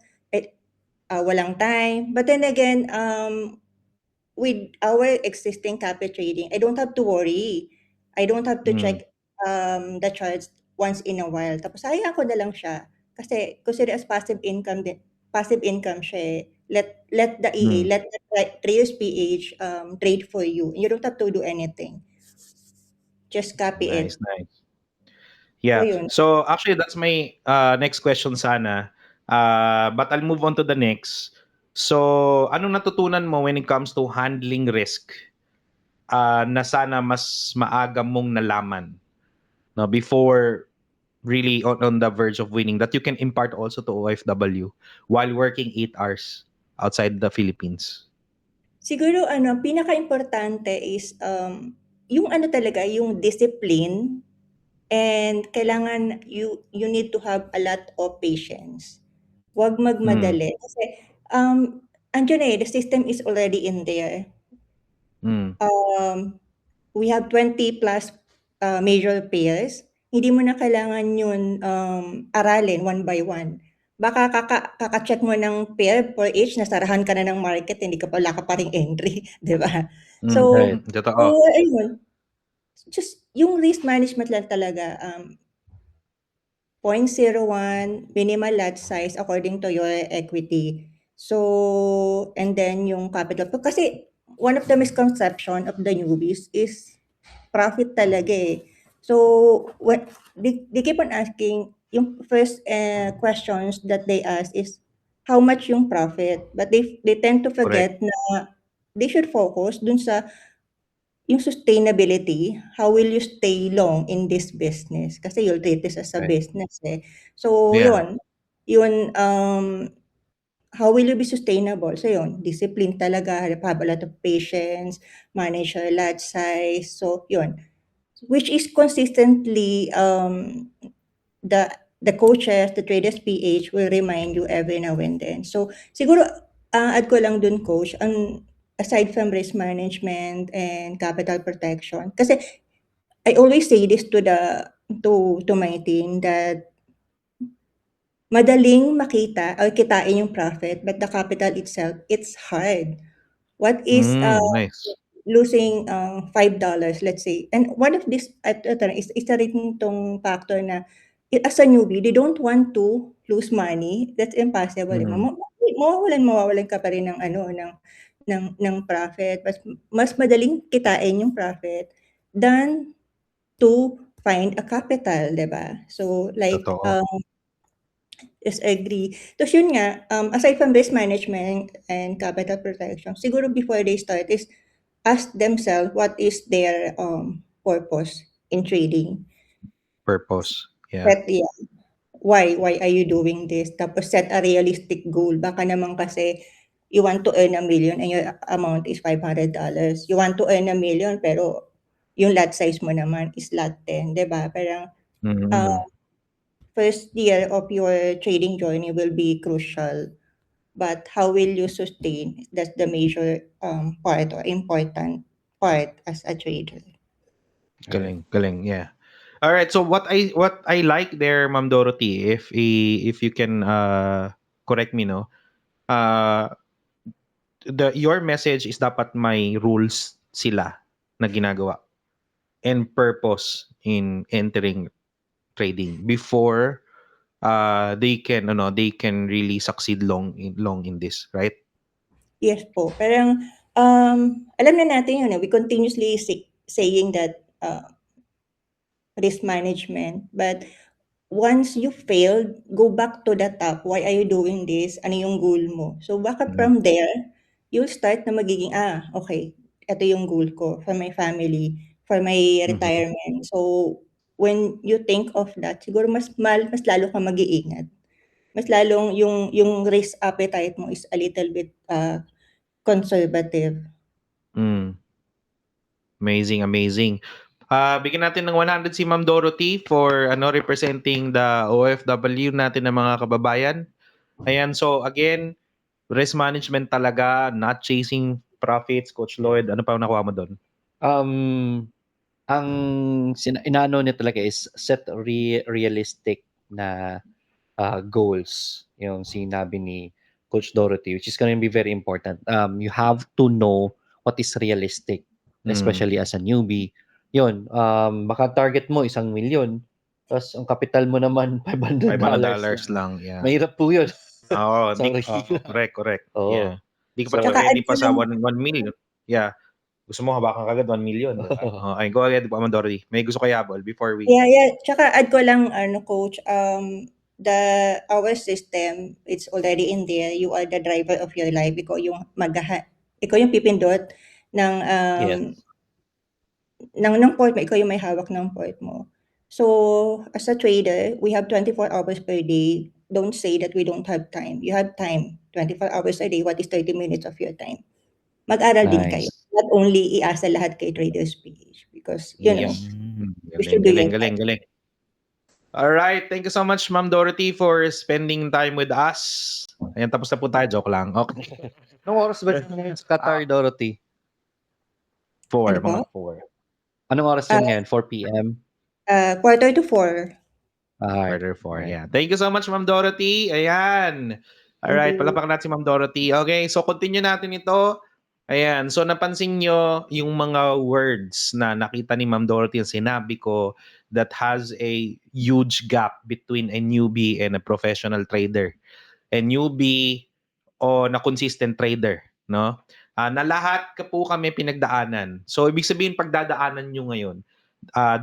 walang time. But then again, with our existing copy trading, I don't have to worry. I don't have to Mm. check the charts once in a while. Tapos hayaan ko na lang siya kasi consider as passive income din. Passive income siya eh. Let the EA, Mm. let the Traders PH trade for you. You don't have to do anything. Just copy Nice, it. nice. So Yeah. yun. So actually that's my next question sana. But I'll move on to the next. So anong natutunan mo when it comes to handling risk na sana mas maaga mong nalaman no, before really on the verge of winning that you can impart also to OFW while working 8 hours outside the Philippines? Siguro pinaka-importante is yung talaga, yung discipline, and kailangan you need to have a lot of patience. Huwag Mm. magmadali kasi andiyan the system is already in there. Mm. We have 20 plus major pairs. Hindi mo na kailangan yun aralin one by one. Baka kaka-check mo ng pair for each, nasarahan ka na ng market, wala ka pa ring entry, 'di ba? So, Right. Totoo. ayun, just yung risk management lang talaga, 0.01 minimal lot size according to your equity. So, and then yung capital. Kasi one of the misconception of the newbies is profit talaga eh. So, what they keep on asking, yung first questions that they ask is how much yung profit. But they tend to Correct. forget na they should focus dun sa yung sustainability. How will you stay long in this business? Kasi you'll treat this as a Right. business eh. So, Yeah. yun, how will you be sustainable? So yun, discipline talaga, have a lot of patience, manage your lot size. So yun, which is consistently the coaches, the Traders PH will remind you every now and then. So siguro add ko lang dun, coach, aside from risk management and capital protection, kasi I always say this to my team that madaling makita or kitain yung profit, but the capital itself, it's hard. What is Nice. losing $5, let's say? And one of this is isa rin tong factor na as a newbie, they don't want to lose money. That's impossible. Mm. Mawawalan ka pa rin ng ng profit. Mas madaling kitain yung profit than to find a capital, 'di ba? So like Totoo. yes, agree. Tapos yun nga, aside from risk management and capital protection, siguro before they start is ask themselves what is their purpose in trading. Purpose. Yeah. Yeah, why are you doing this? Tapos set a realistic goal. Baka naman kasi you want to earn 1,000,000 and your amount is $500. You want to earn 1,000,000 pero yung lot size mo naman is lot 10, 'di ba? Parang Mm. first year of your trading journey will be crucial. But how will you sustain? That's the major part or important part as a trader. Galing, galing. Yeah. All right. So what I like there, Ma'am Dorothy, if you can correct me, no. Your message is dapat may rules sila na ginagawa. and purpose in entering trading before they can really succeed long in this, right? Yes po. Parang, alam na natin yun, we continuously saying that risk management. But once you failed, go back to the top. Why are you doing this? Ano yung goal mo? So baka from there, you'll start na magiging, okay, ito yung goal ko for my family, for my retirement. So when you think of that, siguro mas lalo ka mag-iingat. Mas lalong yung risk appetite mo is a little bit conservative. Amazing. Bigyan natin ng 100 si Ma'am Dorothy for representing the OFW natin ng mga kababayan. Ayan, so again, risk management talaga, not chasing profits. Coach Lloyd, ano pa ang nakuha mo doon? Ang inaano niya talaga is set realistic na goals, yung sinabi ni Coach Dorothy, which is going to be very important. You have to know what is realistic, especially as a newbie. Yun, baka target mo 1,000,000, tapos ang capital mo naman $500 $500 lang. Yeah. Mahirap po yun. Oo, Sorry. correct. Oo. Yeah. Hindi ka pa Tsaka ready pa add ko sa lang- 1 million. Yeah. Gusto mo habakan kagad 1 million. Diba? Ay, go ahead, Ma'am Dorothy. May gusto kaya Yabol before we... Yeah. Tsaka add ko lang, Coach, our system, it's already in there. You are the driver of your life. Ikaw yung pipindot ng Yes. ng port mo, ikaw yung may hawak ng port mo. So, as a trader, we have 24 hours per day. Don't say that we don't have time. You have time. 24 hours a day, what is 30 minutes of your time? Mag-aral din kayo. Nice. Not only iasa lahat kay Traders PH because, you know, you should do your part. Galing. All right. Thank you so much, Ma'am Dorothy, for spending time with us. Ayan, tapos na po tayo. Joke lang. Okay. Anong oras ba ngayon sa Qatar, Dorothy? 4, Ano po? mga 4. Anong oras yun ngayon? 4 p.m.? 3:45. Quarter 4. Yeah. Thank you so much, Ma'am Dorothy. Ayan. All right. Thank you. Palapakan natin si Ma'am Dorothy. Okay. So, continue natin ito. Ayan. So, napansin nyo yung mga words na nakita ni Ma'am Dorothy ang sinabi ko that has a huge gap between a newbie and a professional trader. A newbie o na consistent trader. No? Na lahat po kami pinagdaanan. So, ibig sabihin, pagdadaanan nyo ngayon,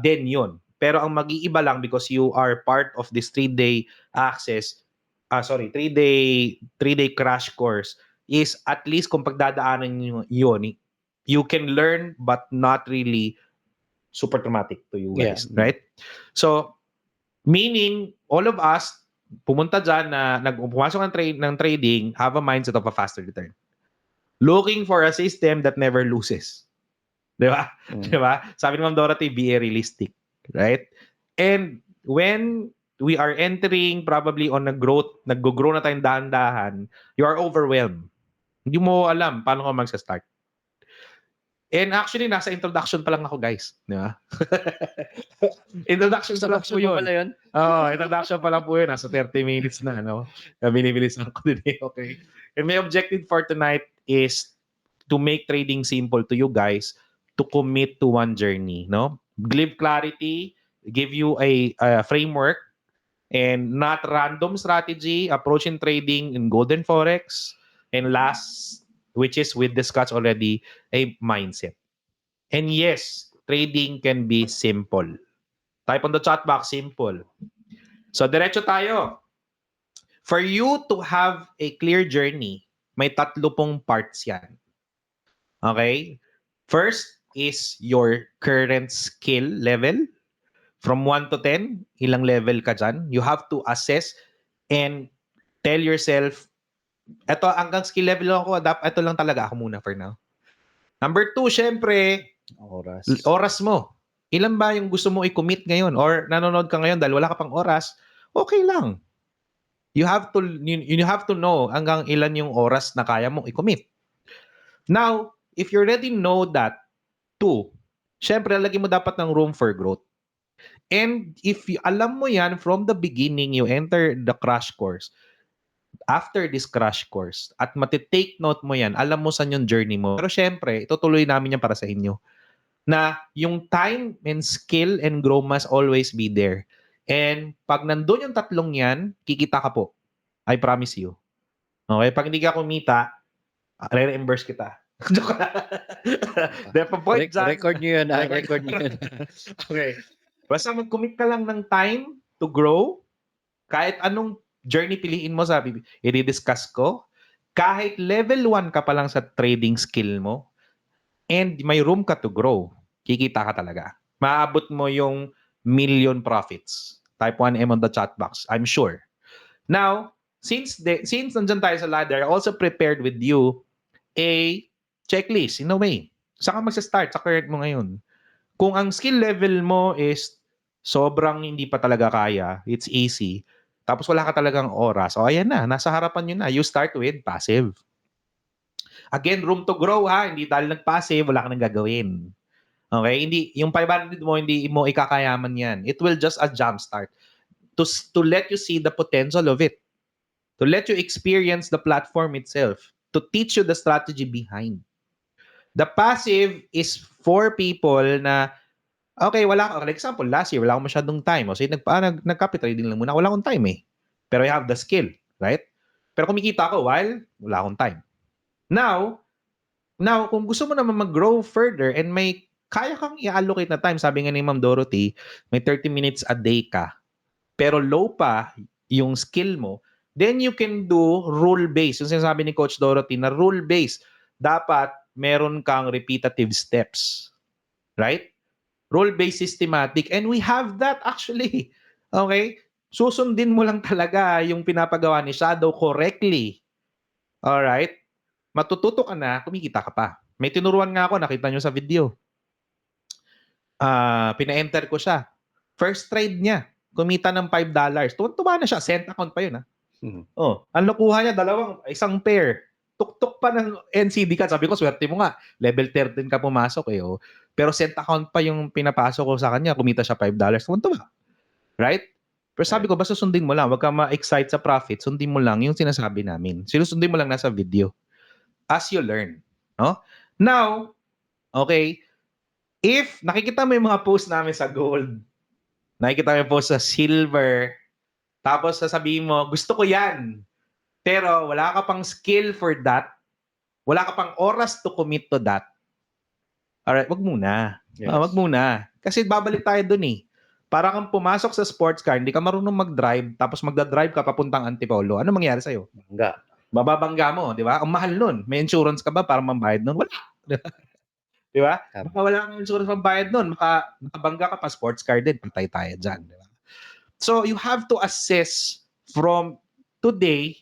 then yun. Pero ang mag-iiba lang because you are part of this 3-day access, 3-day crash course is at least kung pagdadaanan nyo yun, you can learn but not really super traumatic to you guys, right? So, meaning, all of us, pumunta dyan na pumasok ng trading, have a mindset of a faster return. Looking for a system that never loses. Diba? Diba? Sabi ni Ma'am Dorothy, be realistic. Right? And when we are entering probably on a growth, nag-grow na tayong dahan-dahan, you are overwhelmed. Hindi mo alam paano ka magsa-start. And actually, nasa introduction pa lang ako, guys. Di ba? Introduction pa lang po yun. Introduction pa lang po yun. Nasa 30 minutes na, no? Binibilisan ko din eh. Okay. And my objective for tonight is to make trading simple to you guys, to commit to one journey, no? Give clarity, give you a framework, and not random strategy, approaching trading in gold and forex, and last, which is we discussed already, a mindset. And yes, trading can be simple. Type on the chat box, simple. So, diretso tayo. For you to have a clear journey, may 3 pong parts yan. Okay? First is your current skill level. From 1 to 10, ilang level ka dyan? You have to assess and tell yourself, eto hanggang skill level lang ako, ito lang talaga ako muna for now. Number 2, syempre, oras mo. Ilan ba yung gusto mo i-commit ngayon? Or nanonood ka ngayon dahil wala ka pang oras? Okay lang. You have to know hanggang ilan yung oras na kaya mong i-commit. Now, if you already know that, 2, syempre, lagi mo dapat ng room for growth. And if alam mo yan, from the beginning, you enter the crash course, after this crash course, at matitake note mo yan, alam mo saan yung journey mo. Pero syempre, itutuloy namin yan para sa inyo. na yung time and skill and grow must always be there. And pag nandun yung tatlong yan, kikita ka po. I promise you. Okay? Pag hindi ka kumita, re-reimburse kita. Joke lang. The point dyan. Record nyo yun. Record nyo yun. Okay. Basta mag-commit ka lang ng time to grow. Kahit anong journey piliin mo, sabi, i-discuss ko. Kahit level 1 ka pa lang sa trading skill mo, and may room ka to grow, kikita ka talaga. Maabot mo yung million profits. Type 1M on the chat box, I'm sure. Now, since nandyan tayo sa ladder, I also prepared with you a checklist in a way. Saan ka magsa-start sa current mo ngayon? Kung ang skill level mo is sobrang hindi pa talaga kaya, it's easy, tapos wala ka talagang oras, o ayan na, nasa harapan nyo na. You start with passive. Again, room to grow ha. Hindi dahil nag-passive, wala ka nang gagawin. Okay? Hindi, yung 500 mo, hindi mo ikakayaman yan. It will just a jump start to let you see the potential of it. To let you experience the platform itself. To teach you the strategy behind. The passive is for people na, okay, like example, last year, wala akong masyadong time. O so, nag-copy trading lang muna. Wala akong time eh. Pero I have the skill. Right? Pero kumikita ako while wala akong time. Now, kung gusto mo naman mag-grow further and may kaya kang i-allocate na time, sabi nga ni Ma'am Dorothy, may 30 minutes a day ka, pero low pa yung skill mo, then you can do rule-based. Yung sinasabi ni Coach Dorothy na rule-based, dapat meron kang repetitive steps. Right? Rule-based systematic. And we have that actually. Okay? Susundin mo lang talaga yung pinapagawa ni Shadow correctly. Alright? Matututo ka na, kumikita ka pa. May tinuruan nga ako, nakita nyo sa video. Pina-enter ko siya. First trade niya, kumita ng $5. Tuwa na siya, cent account pa yun. Oh, ang nakuha niya, isang pair. Tuktok pa ng NCD ka. Sabi ko, swerte mo nga. Level 13 ka pumasok eh. Oh. Pero cent account pa yung pinapasok ko sa kanya, kumita siya $5. Tuwa. Right? Pero sabi ko, basta sundin mo lang. Huwag ka ma-excite sa profit. Sundin mo lang yung sinasabi namin. Sinusundin mo lang nasa video. As you learn. No? Now, okay, if nakikita mo yung mga post namin sa gold, nakikita mo yung post sa silver, tapos sasabihin mo, gusto ko yan, pero wala ka pang skill for that, wala ka pang oras to commit to that, alright, wag muna. Yes. Wag muna. Kasi babalik tayo dun eh. Para kang pumasok sa sports car, hindi ka marunong mag-drive, tapos magda-drive ka papuntang Antipolo. Ano mangyari sa'yo? Bangga. Bababangga mo, di ba? Ang mahal nun. May insurance ka ba para mambayad nun? Wala. Di ba? Baka wala kang insurance mambayad nun. Makabangga ka pa, sports car din. Pantay tayo dyan. Di ba? So, you have to assess from today,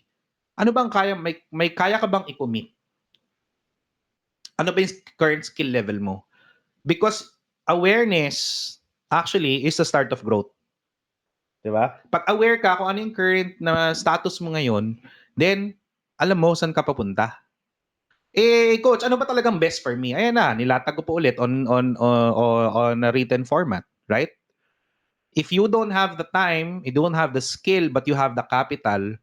ano bang kaya, may kaya ka bang i-commit? Ano ba yung current skill level mo? Because awareness actually is the start of growth. Di ba? Pag aware ka kung ano yung current na status mo ngayon, then alam mo saan ka papunta. Eh, coach, ano ba talagang best for me? Ayan na, nilatag ko po ulit on a written format, right? If you don't have the time, you don't have the skill, but you have the capital,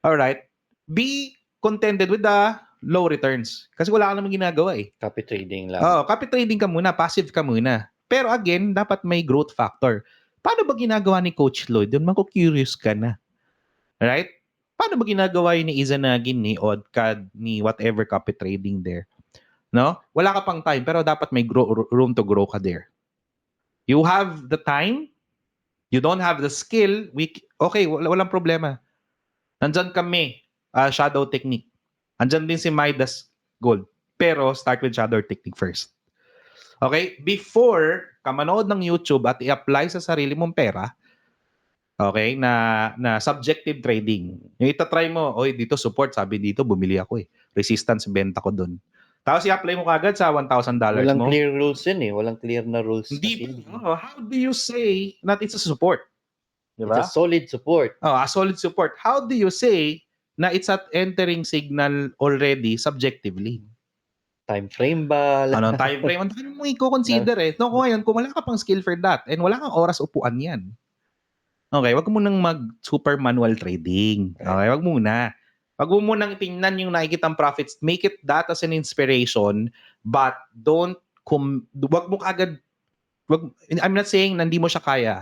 all right, be contented with the low returns. Kasi wala ka namang ginagawa eh. Copy trading lang. Oh, copy trading ka muna, passive ka muna. Pero again, dapat may growth factor. Paano ba ginagawa ni Coach Lloyd? Doon mako-curious ka na. Right? Paano ba ginagawa yun ni Izanagin, ni Odcad, ni whatever copy trading there? No? Wala ka pang time, pero dapat may room to grow ka there. You have the time, you don't have the skill, okay, walang problema. Nandyan kami, shadow technique. Nandyan din si Midas Gold. Pero start with shadow technique first. Okay? Before ka manood ng YouTube at i-apply sa sarili mong pera, okay, na subjective trading. Yung itatry mo, oy, dito support, sabi dito, bumili ako eh. Resistance, benta ko dun. Tapos i-apply mo kagad sa $1,000 Walang mo. clear rules yun eh. Walang clear na rules. Hindi. How do you say that it's a support? Diba? It's a solid support. Oh, a solid support. How do you say na it's at entering signal already subjectively? Time frame ba? Ano, time frame? Ano mo i-consider eh? No, kung ngayon, kung wala ka pang skill for that and wala kang oras upuan yan, okay, wag mo nang mag-super manual trading. Okay, wag muna. Wag mo munang tingnan yung nakikitang profits. Make it that as an inspiration, but don't wag mo agad, I'm not saying na hindi mo siya kaya.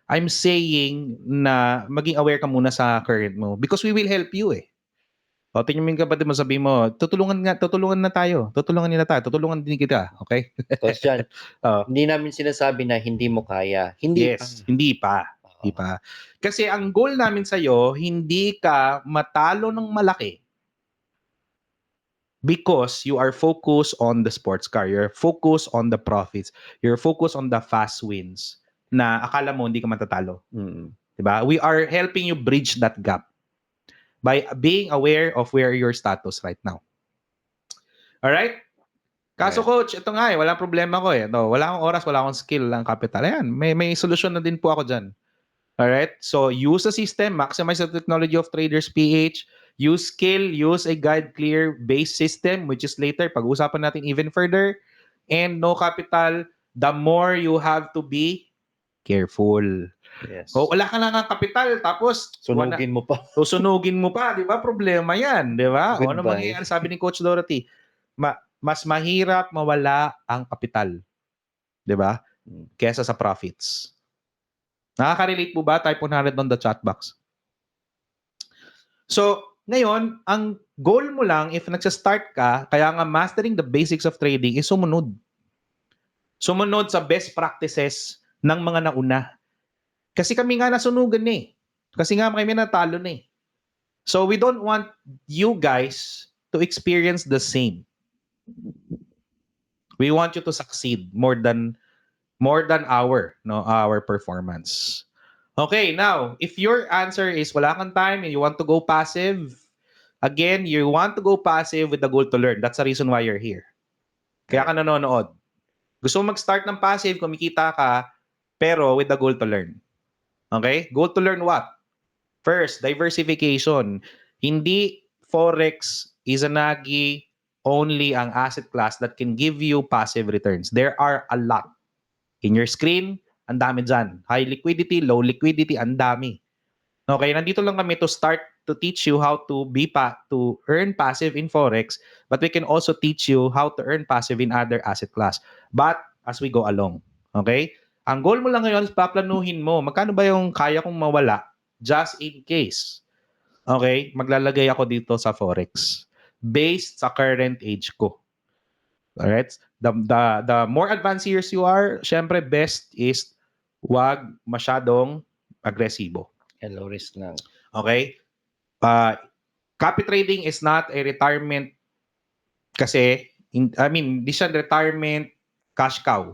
I'm saying na maging aware ka muna sa current mo because we will help you eh. O, tingnan mo yung kapatid mo, sabihin mo, tutulungan nila tayo, tutulungan din kita, okay? Coach John, Oh. hindi namin sinasabi na hindi mo kaya. Hindi pa. Hindi pa. Hindi pa. Kasi ang goal namin sa'yo, hindi ka matalo ng malaki because you are focused on the sports car. You're focused on the profits. You're focused on the fast wins na akala mo hindi ka matatalo. Diba? We are helping you bridge that gap by being aware of where your status right now. Alright? Kaso coach, ito nga walang problema ko eh. No, wala akong oras, wala akong skill, wala akong capital. Ayan, may solusyon na din po ako dyan. Alright? So, use the system, maximize the technology of Traders PH, use skill, use a guide clear base system, which is later, pag-usapan natin even further, and no capital, the more you have to be careful. Yes. O, wala ka lang ang kapital, tapos Sunugin mo pa. susunugin mo pa, di ba? Problema yan, di ba? O ano Goodbye. mangyayari? Sabi ni Coach Dorothy, mas mahirap mawala ang kapital, di ba? Kesa sa profits. Nakaka-relate po ba? Type 100 on the chat box. So, ngayon, ang goal mo lang, if nagsa-start ka, kaya nga mastering the basics of trading is sumunod. Sumunod sa best practices ng mga nauna. Kasi kami nga nasunugan eh. Kasi nga kami natalo na eh. So we don't want you guys to experience the same. We want you to succeed more than our performance. Okay, now, if your answer is wala kang time and you want to go passive, again, you want to go passive with the goal to learn. That's the reason why you're here. Kaya ka nanonood. Gusto mo mag-start ng passive, kumikita ka, pero with the goal to learn. Okay? Goal to learn what? First, diversification. Hindi Forex, Izanagi, only ang asset class that can give you passive returns. There are a lot. In your screen, ang dami dyan. High liquidity, low liquidity, ang dami. Okay, nandito lang kami to start to teach you how to to earn passive in Forex, but we can also teach you how to earn passive in other asset class. But as we go along. Okay? Ang goal mo lang ngayon is paplanuhin mo. Magkano ba yung kaya kong mawala just in case? Okay? Maglalagay ako dito sa Forex based sa current age ko. Alright? The more advanced years you are, syempre best is wag masyadong agresibo. Low risk lang. Okay? Copy trading is not a retirement kasi, hindi siya retirement cash cow.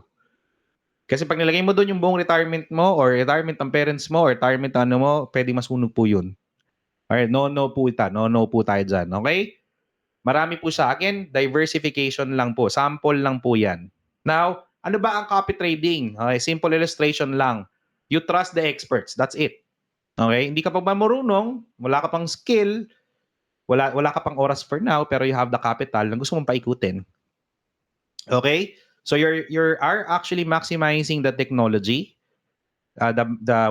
Kasi pag nilagay mo doon yung buong retirement mo or retirement ng parents mo or retirement mo, pwede masunog po yun. Alright, no po tayo dyan. Okay? Marami po siya. Again, diversification lang po. Sample lang po yan. Now, ano ba ang copy trading? Okay, simple illustration lang. You trust the experts. That's it. Okay? Hindi ka pa ba marunong, wala ka pang skill, wala ka pang oras for now, pero you have the capital na gusto mong paikutin. Okay? So you are actually maximizing the technology,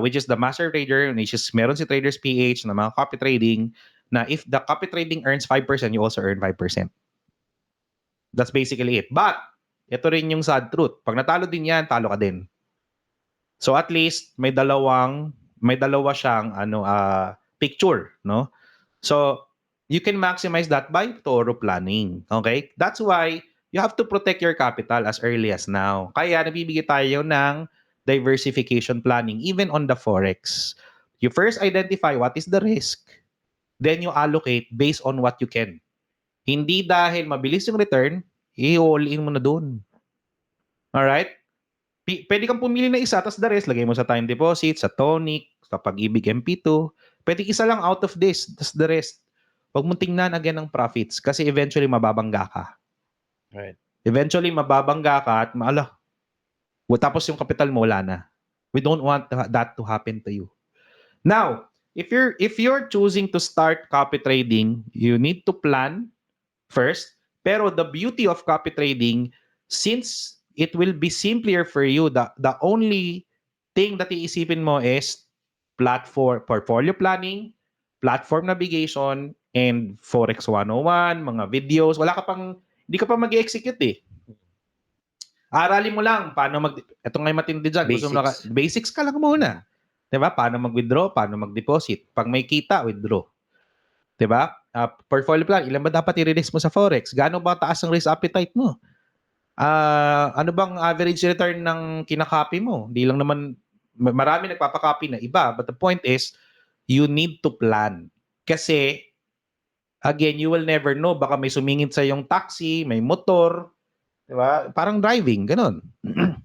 which is the master trader, which is meron si Traders PH na mga copy trading, na if the copy trading earns 5%, you also earn 5%. That's basically it. But, ito rin yung sad truth. Pag natalo din yan, talo ka din. So at least, may dalawa siyang picture, no? So, you can maximize that by thorough planning. Okay? That's why, you have to protect your capital as early as now. Kaya nabibigay tayo ng diversification planning even on the Forex. You first identify what is the risk. Then you allocate based on what you can. Hindi dahil mabilis yung return, i-all in mo na dun. Alright? Pwede kang pumili na isa, tas the rest, lagay mo sa time deposit, sa Tonic, sa Pag-ibig MP2. Pwede isa lang out of this, tas the rest. Huwag mong tingnan again ang profits kasi eventually mababangga ka. Right. Eventually, mababangga ka at tapos yung capital mo, wala na. We don't want that to happen to you. Now, if you're choosing to start copy trading, you need to plan first. Pero the beauty of copy trading, since it will be simpler for you, the only thing that iisipin mo is portfolio planning, platform navigation, and Forex 101, mga videos. Hindi ka pa mag-execute eh. Aralin mo lang paano ito nga yung matindi dyan. Gusto mo basics ka lang muna. Diba? Paano mag-withdraw, paano mag-deposit. Pag may kita, withdraw. Diba? Portfolio plan, ilan ba dapat i-release mo sa Forex? Gaano ba taas ang risk appetite mo? Ano bang average return ng kinakopy mo? Hindi lang naman, marami nagpapakopy na iba. But the point is, you need to plan. Kasi, again, you will never know. Baka may sumingit sa yung taxi, may motor, diba? Parang driving, ganun.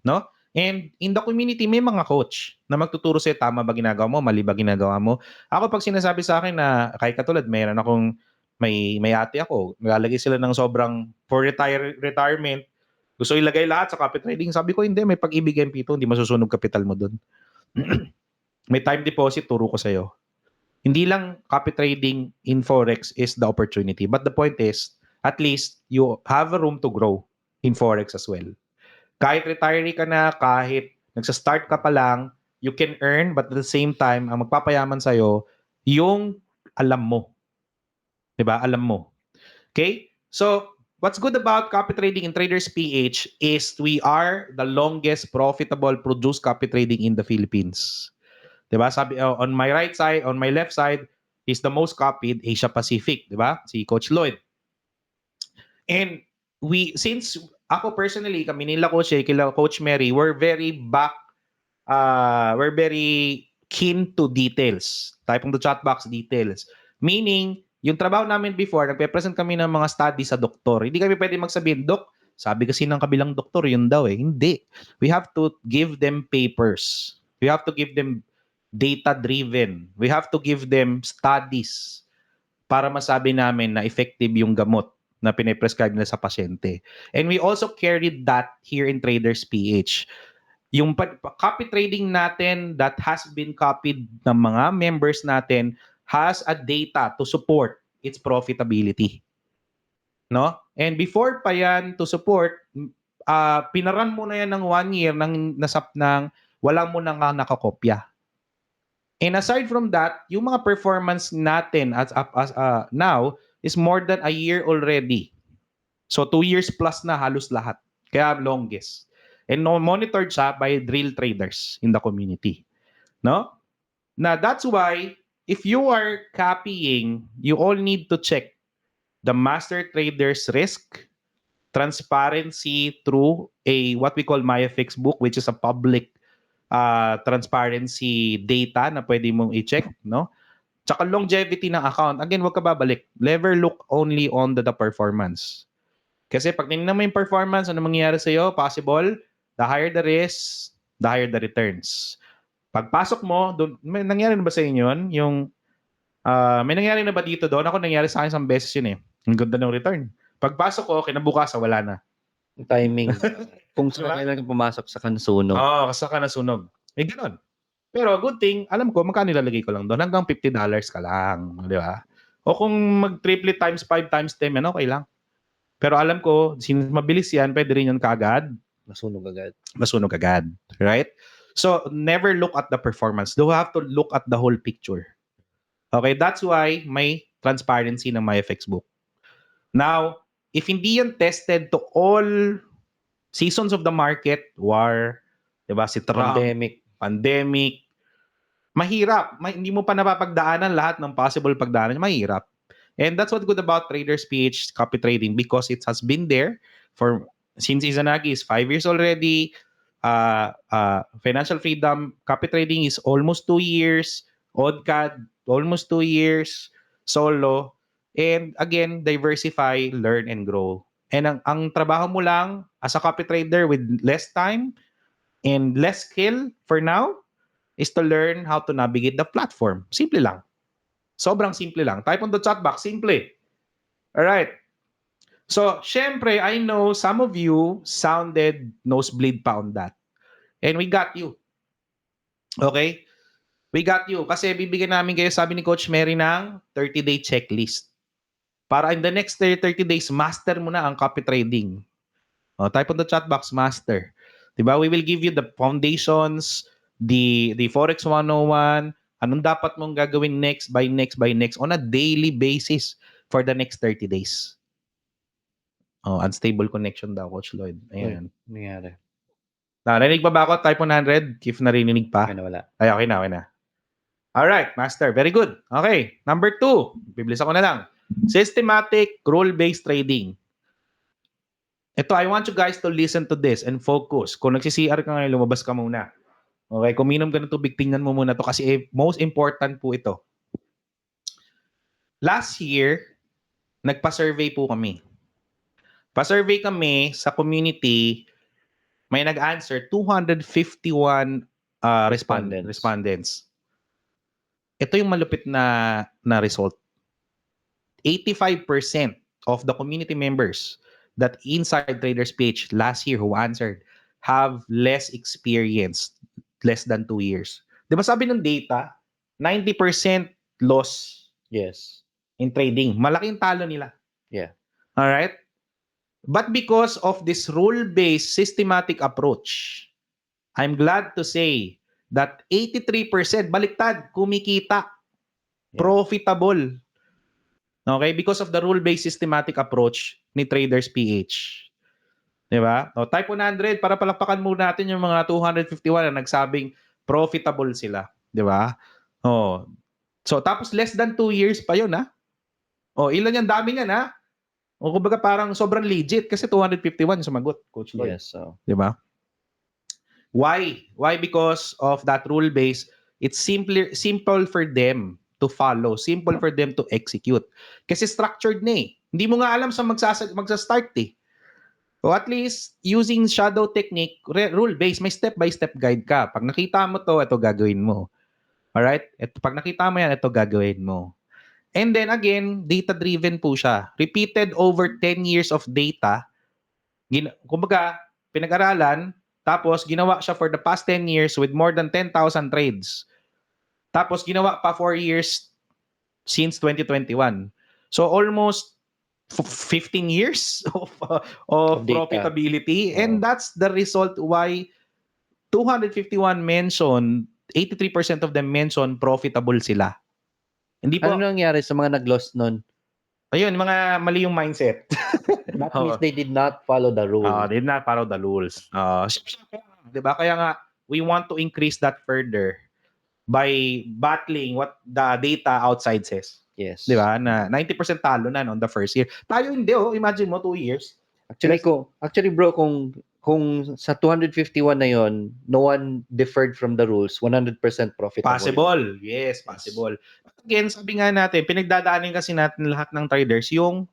No? And in the community, may mga coach na magtuturo sa'yo, tama ba ginagawa mo, mali ba ginagawa mo. Ako, pag sinasabi sa akin na, kay katulad, mayroon akong, may ate ako, nalalagay sila ng sobrang, for retirement, gusto ilagay lahat sa copy trading. Sabi ko, hindi, may pag-ibig MP2, hindi masusunog kapital mo dun. May time deposit, turo ko sa'yo. Hindi lang copy trading in Forex is the opportunity. But the point is, at least, you have a room to grow in Forex as well. Kahit retiree ka na, kahit nagsa-start ka pa lang, you can earn, but at the same time, ang magpapayaman sa'yo, yung alam mo. Diba? Alam mo. Okay? So, what's good about copy trading in Traders PH is we are the longest profitable produced copy trading in the Philippines. Diba? Sabi, on my right side, on my left side, is the most copied Asia Pacific. Diba? Si Coach Lloyd. And since ako personally, kami nila Coach kila Coach Mary, we're very keen to details. Type on the chat box, details. Meaning, yung trabaho namin before, nagpe-present kami ng mga study sa doktor. Hindi kami pwede magsabihin, Dok, sabi kasi ng kabilang doktor, yun daw eh. Hindi. We have to give them papers. We have to give them data-driven. We have to give them studies para masabi namin na effective yung gamot na piniprescribe nila sa pasyente. And we also carried that here in Traders PH. Yung copy trading natin that has been copied ng mga members natin has a data to support its profitability. No? And before pa yan to support, pinaran mo na yan ng 1 year nang wala mo na nga nakakopya. And aside from that, yung mga performance natin as now is more than a year already. So 2 years plus na halos lahat. Kaya longest. And monitored siya by drill traders in the community. No? Now that's why if you are copying, you all need to check the master trader's risk, transparency through what we call MyFX book, which is a public transparency data na pwede mong i-check, no? Tsaka longevity ng account. Again, wag ka babalik. Never look only on the performance. Kasi pag tinignan mo yung performance, ano mangyayari sa'yo? Possible, the higher the risk, the higher the returns. Pagpasok mo, may nangyari na ba sa inyo yun? May nangyari na ba dito doon? Ako nangyari sa akin isang beses yun eh. Ang ganda ng return. Pagpasok ko, kinabukasan, wala na. Timing. Kung saan kailangan pumasok sa kanasunog. Sa kanasunog. Eh, ganun. Pero good thing, alam ko, magkano nilalagay ko lang doon? Hanggang $50 ka lang. Di ba? O kung mag-triple times 5 times 10, yan, okay lang. Pero alam ko, since mabilis yan, pwede rin yan kaagad. Masunog agad. Right? So, never look at the performance. You have to look at the whole picture. Okay? That's why may transparency ng MyFX book. Now, if hindi yan tested to all seasons of the market, war, diba, si Trump, pandemic, mahirap. Hindi mo pa napapagdaanan lahat ng possible pagdaanan. Mahirap. And that's what's good about Traders PH copy trading because it has been there since Izanagi is 5 years already. Financial Freedom copy trading is almost 2 years. ODCAD, almost 2 years. Solo. And again, diversify, learn, and grow. And ang trabaho mo lang as a copy trader with less time and less skill for now is to learn how to navigate the platform. Simple lang. Sobrang simple lang. Type on the chat box. Simple. Alright. So, syempre, I know some of you sounded nosebleed pa on that. And we got you. Okay? We got you. Kasi bibigyan namin kayo, sabi ni Coach Mary, ng 30-day checklist. Para in the next 30 days, master mo na ang copy trading. Type on the chat box, master. Diba? We will give you the foundations, the Forex 101, anong dapat mong gagawin next by next on a daily basis for the next 30 days. Oh, unstable connection daw, Coach Lloyd. Ayan. Nangyari. Narinig pa ba ako? Type 100? If narinig pa. Kaya nawala. Ay, okay na, okay na. Alright, Master. Very good. Okay. Number 2. Bibilis ako na lang. Systematic rule-based trading. Ito, I want you guys to listen to this and focus. Kung nagsi-CR ka ngayon, lumabas ka muna. Okay? Kung minom ka ng tubig, tingnan mo muna to kasi most important po ito. Last year, nagpa-survey po kami. Pa-survey kami sa community, may nag-answer 251 respondents. Ito yung malupit na result. 85% of the community members that inside Traders page last year who answered have less experience, less than 2 years. Di ba sabi ng data, 90% loss Yes. in trading. Malaking talo nila. Yeah. All right? But because of this rule-based systematic approach, I'm glad to say that 83% baliktad, kumikita, profitable. Okay? Because of the rule-based systematic approach ni Traders PH. Diba? O, type 100 para palakpakan muna natin yung mga 251 na nagsabing profitable sila. Diba? O, so, tapos less than 2 years pa yun, ha? O, ilan yan? Dami yan, ha? O, kumbaga parang sobrang legit kasi 251 sumagot, Coach Lloyd. Yes. So. Diba? Why? Why? Because of that rule base, it's simple for them to follow, simple for them to execute. Kasi structured na eh. Hindi mo nga alam sa magsa-start eh. So at least, using shadow technique, rule-based, may step-by-step guide ka. Pag nakita mo to, ito gagawin mo. Alright? Pag nakita mo yan, ito gagawin mo. And then again, data-driven po siya. Repeated over 10 years of data. Kumbaga, pinag-aralan, tapos ginawa siya for the past 10 years with more than 10,000 trades. Tapos ginawa pa 4 years since 2021. So almost 15 years of profitability. And that's the result why 251 mention, 83% of them mention profitable sila. Hindi po, Ano nangyari sa mga nag-loss nun? ayun, mga mali yung mindset. That means they did not follow the rule. They did not follow the rules. Diba? Kaya nga, we want to increase that further by battling what the data outside says. Yes. Diba? Na 90% talo na on the first year. Tayo hindi, oh. Imagine mo, 2 years. Actually bro, kung sa 251 na yon, no one differed from the rules, 100% profitable. Possible. Yes, possible. Again, sabi nga natin, pinagdadaanin kasi natin lahat ng traders yung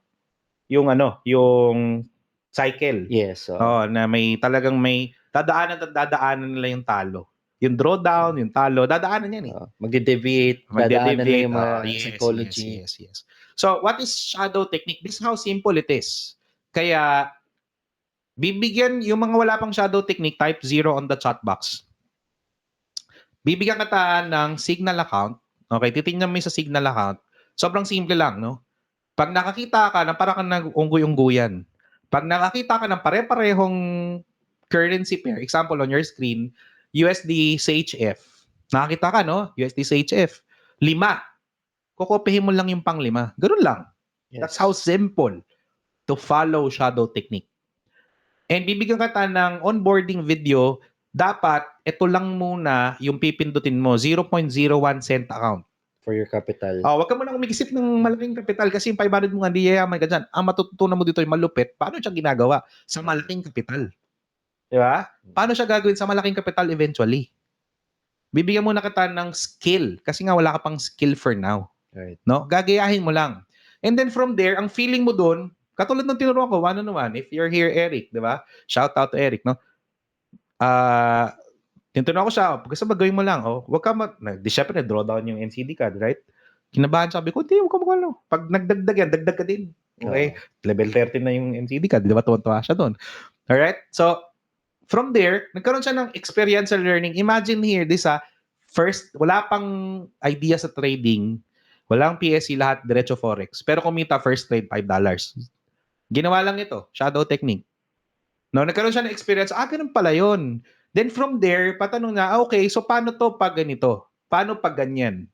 cycle. Yes. So. Na may talagang may dadaanan nila yung talo. Yung drawdown, yung talo, dadaanan yan eh. Magde-deviate, dadaanan nila yung mga psychology. Yes. So, what is shadow technique? This is how simple it is. Kaya, bibigyan yung mga wala pang shadow technique, type 0 on the chat box. Bibigyan kita ng signal account. Okay, titingnan mo sa signal account. Sobrang simple lang, no? Pag nakakita ka na parang nag-unggoy-ungguyan, pag nakakita ka ng pare-parehong currency pair, example on your screen, USD CHF. Nakakita ka, no? USD CHF. 5. Kukopihin mo lang yung pang 5. Ganun lang. Yes. That's how simple to follow shadow technique. And bibigyan kita ng onboarding video, dapat ito lang muna yung pipindutin mo, 0.01 cent account. For your capital. Wag ka muna umigisip ng malaking kapital kasi yung 500 mo nga hindi yayaman ka dyan. Ang matututunan mo dito yung malupit, paano siya ginagawa sa malaking kapital? Di ba? Paano siya gagawin sa malaking kapital eventually? Bibigyan mo na kita ng skill kasi nga wala ka pang skill for now. Right. No? Gagayahin mo lang. And then from there, ang feeling mo doon, katulad ng tinuruan ko, one on one, if you're here, Eric, di ba? Shout out to Eric, no? Tinuruan ko siya, kasi gawin mo lang, wag ka di syempre, draw down yung NCD card, right? Kinabahan sabi ko, huwag ka magano. Pag nagdagdag yan, dagdag ka din. Okay? Level 13 na yung NCD card, di ba? Tuwan-tuwa siya doon. Alright? So, from there, nagkaroon siya ng experiential learning. Imagine here, first, wala pang idea sa trading, walang PSC, lahat, diretso Forex. Pero kumita first trade, $5. Ginawa lang ito, shadow technique. No, nagkaroon siya ng experience, ganun pala yun. Then from there, patanong na, okay, so paano to pag ganito? Paano pag ganyan?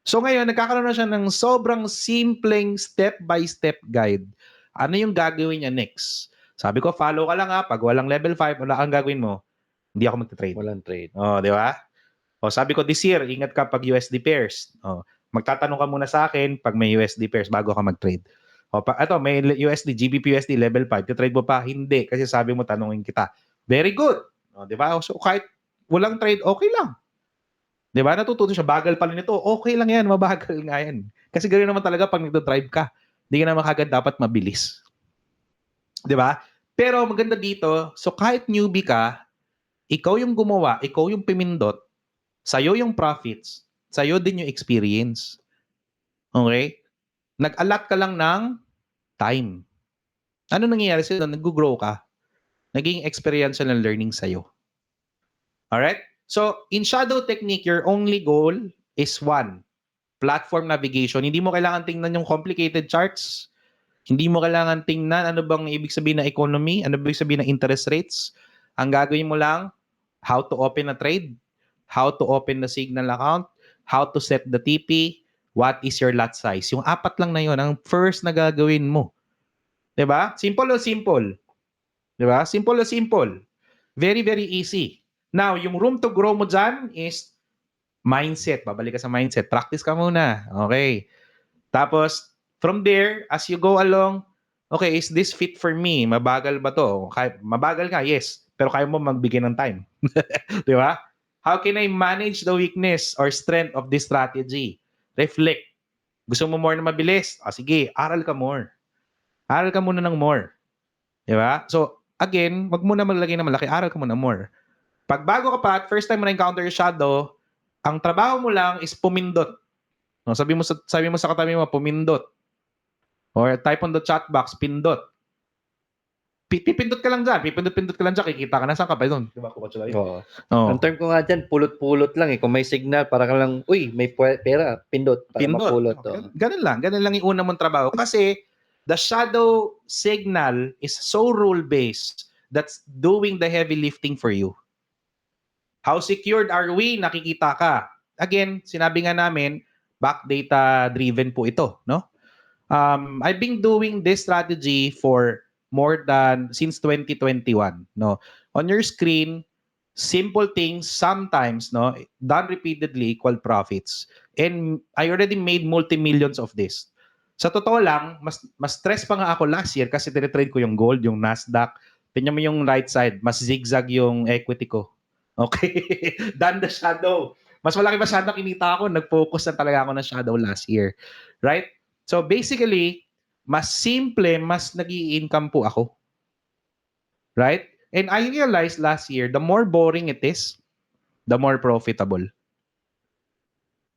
So ngayon, nagkakaroon na siya ng sobrang simpleng step-by-step guide Ano yung gagawin niya next? Sabi ko, follow ka lang ha. Pag walang level 5, wala kang gagawin mo, hindi ako magte-trade. Walang trade. Oh, di ba? O sabi ko this year, ingat ka pag USD pairs. O, magtatanong ka muna sa akin pag may USD pairs bago ka mag-trade. O, may USD, GBP USD level 5, trade mo pa? Hindi, kasi sabi mo tanungin kita. Very good. O, di ba? So kahit walang trade, okay lang. Di ba? Natututo siya, bagal pala nito. Okay lang yan, mabagal nga yan. Kasi ganoon naman talaga pag nagdo-drive ka. Hindi ka naman kagad dapat mabilis. Di ba? Pero maganda dito, so kahit newbie ka, ikaw yung gumawa, ikaw yung pimindot, sa'yo yung profits, sa'yo din yung experience. Okay? Nag-allot ka lang ng time. Ano nangyayari sa'yo? Nag-grow ka. Naging experiential na learning sa'yo. Alright? So, in shadow technique, your only goal is one, platform navigation. Hindi mo kailangan tingnan yung complicated charts. Hindi mo kailangan tingnan ano bang ibig sabihin ng economy, ano bang ibig sabihin ng interest rates. Ang gagawin mo lang, how to open a trade, how to open the signal account, how to set the TP, what is your lot size. Yung 4 lang na yun, ang first na gagawin mo. Diba? Simple o simple? Diba? Simple o simple? Very, very easy. Now, yung room to grow mo dyan is mindset. Babalik ka sa mindset. Practice ka muna. Okay. Tapos, from there, as you go along, okay, is this fit for me? Mabagal ba to? Mabagal ka, yes. Pero kaya mo magbigay ng time. Di ba? How can I manage the weakness or strength of this strategy? Reflect. Gusto mo more na mabilis? Sige, aral ka more. Aral ka muna ng more. Di ba? So, again, wag mo na maglagay na malaki. Aral ka muna more. Pag bago ka pa at first time mo na-encounter yung shadow, ang trabaho mo lang is pumindot. No, sabi mo sa katabi mo, pumindot. Or type on the chat box, pindot. Pipindot ka lang dyan. Pipindot ka lang dyan. Kikita ka na. Saan ka pa doon? Diba? Oo. Oh. Ang term ko nga dyan, pulot-pulot lang eh. Kung may signal, para ka lang, uy, may pera, pindot. Para mapulot. Oh. Ganun lang yung una mong trabaho. Kasi the shadow signal is so rule-based that's doing the heavy lifting for you. How secured are we? Nakikita ka. Again, sinabi nga namin, back data driven po ito, no? I've been doing this strategy for since 2021, no? On your screen, simple things sometimes, no, done repeatedly equal profits. And I already made multi-millions of this. Sa totoo lang, mas stress pa nga ako last year kasi tinitrade ko yung gold, yung Nasdaq. Tingnan mo yung right side, mas zigzag yung equity ko. Okay? Than the shadow. Mas malaki masyadong kinita ako. Nag-focus na talaga ako ng shadow last year. Right? So basically, mas simple, mas nag-i-income po ako. Right? And I realized last year, the more boring it is, the more profitable.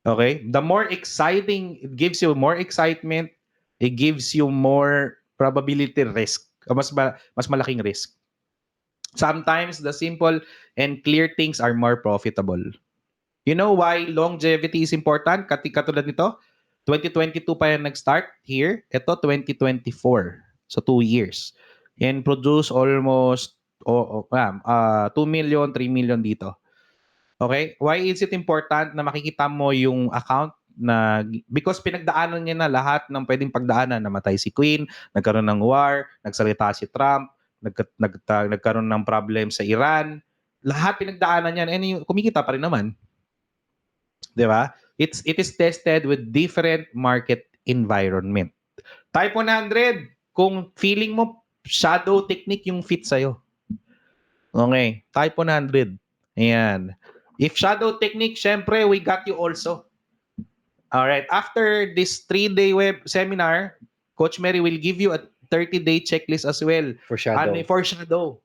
Okay? The more exciting, it gives you more excitement, it gives you more probability risk. Mas malaking risk. Sometimes the simple and clear things are more profitable. You know why longevity is important? Katulad nito, 2022 pa yan nag-start here. Ito, 2024. So, 2 years. And produce almost 2 million, 3 million dito. Okay? Why is it important na makikita mo yung account na because pinagdaanan niya na lahat ng pwedeng pagdaanan. Namatay si Queen, nagkaroon ng war, nagsalita si Trump, nagkaroon ng problem sa Iran. Lahat pinagdaanan yan and kumikita pa rin naman. 'Di ba? It is tested with different market environment. Type 100 kung feeling mo shadow technique yung fit sa'yo. Okay, type 100. Ayan. If shadow technique, syempre we got you also. Alright, after this 3-day web seminar, Coach Mary will give you a 30-day checklist as well. For shadow. For shadow.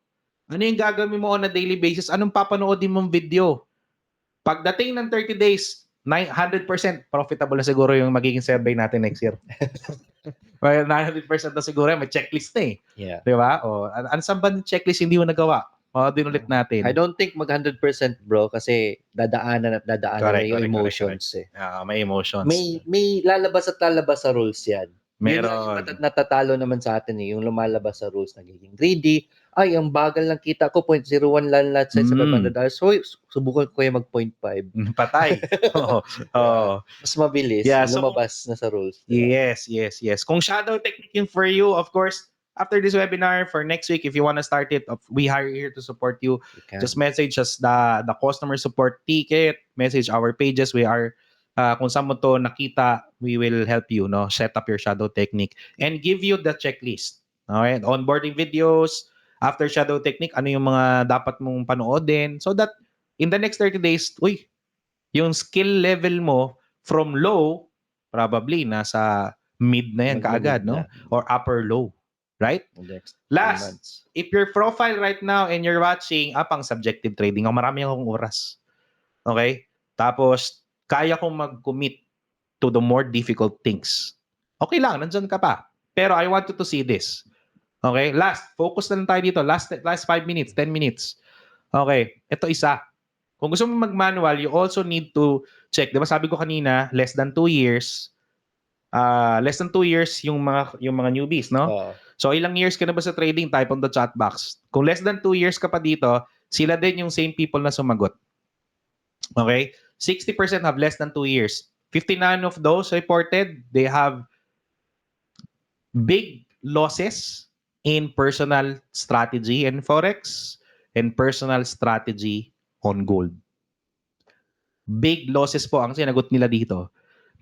Ano yung gagawin mo on a daily basis? Anong papanoodin mong video? Pagdating ng 30 days, 100% profitable na siguro yung magiging survey natin next year. 900% na siguro, may checklist na eh. Yeah. Di ba? O, saan ba yung checklist hindi mo nagawa? O, dinulit natin. I don't think mag 100% bro kasi dadaanan Correct, yung emotions eh. May emotions. May lalabas at lalabas sa rules yan. Yun nga yung natatalo naman sa atin yung lumalabas sa rules nagiging greedy. Ay, ang bagal lang kita ko, 0.01 lang lahat sa $500. So, subukan ko yung mag-0.5. Patay. Oo. Oo. Mas mabilis, Yeah, so- lumabas na sa rules. Diba? Yes. Kung shadow technique yun for you, of course, after this webinar, for next week, if you want to start it, we are here to support you. You can. Just message us the customer support ticket, message our pages. We are, kung saan mo to nakita, we will help you, no, set up your shadow technique and give you the checklist. Okay? Onboarding videos, after shadow technique, ano yung mga dapat mong panoodin so that in the next 30 days, yung skill level mo from low, probably nasa mid na yan kaagad, no? Or upper low. Right? Last, if your profile right now and you're watching, pang subjective trading, marami akong oras. Okay? Tapos, kaya kong mag-commit to the more difficult things. Okay lang, nandyan ka pa. Pero I want you to see this. Okay? Last, focus na lang tayo dito. Last 5 minutes, 10 minutes. Okay, ito isa. Kung gusto mo mag-manual, you also need to check. Diba sabi ko kanina, less than 2 years yung mga newbies, no? So ilang years ka na ba sa trading? Type on the chat box. Kung less than 2 years ka pa dito, sila din yung same people na sumagot. Okay? 60% have less than 2 years. 59 of those reported, they have big losses in personal strategy and forex and personal strategy on gold. Big losses po ang sinagot nila dito.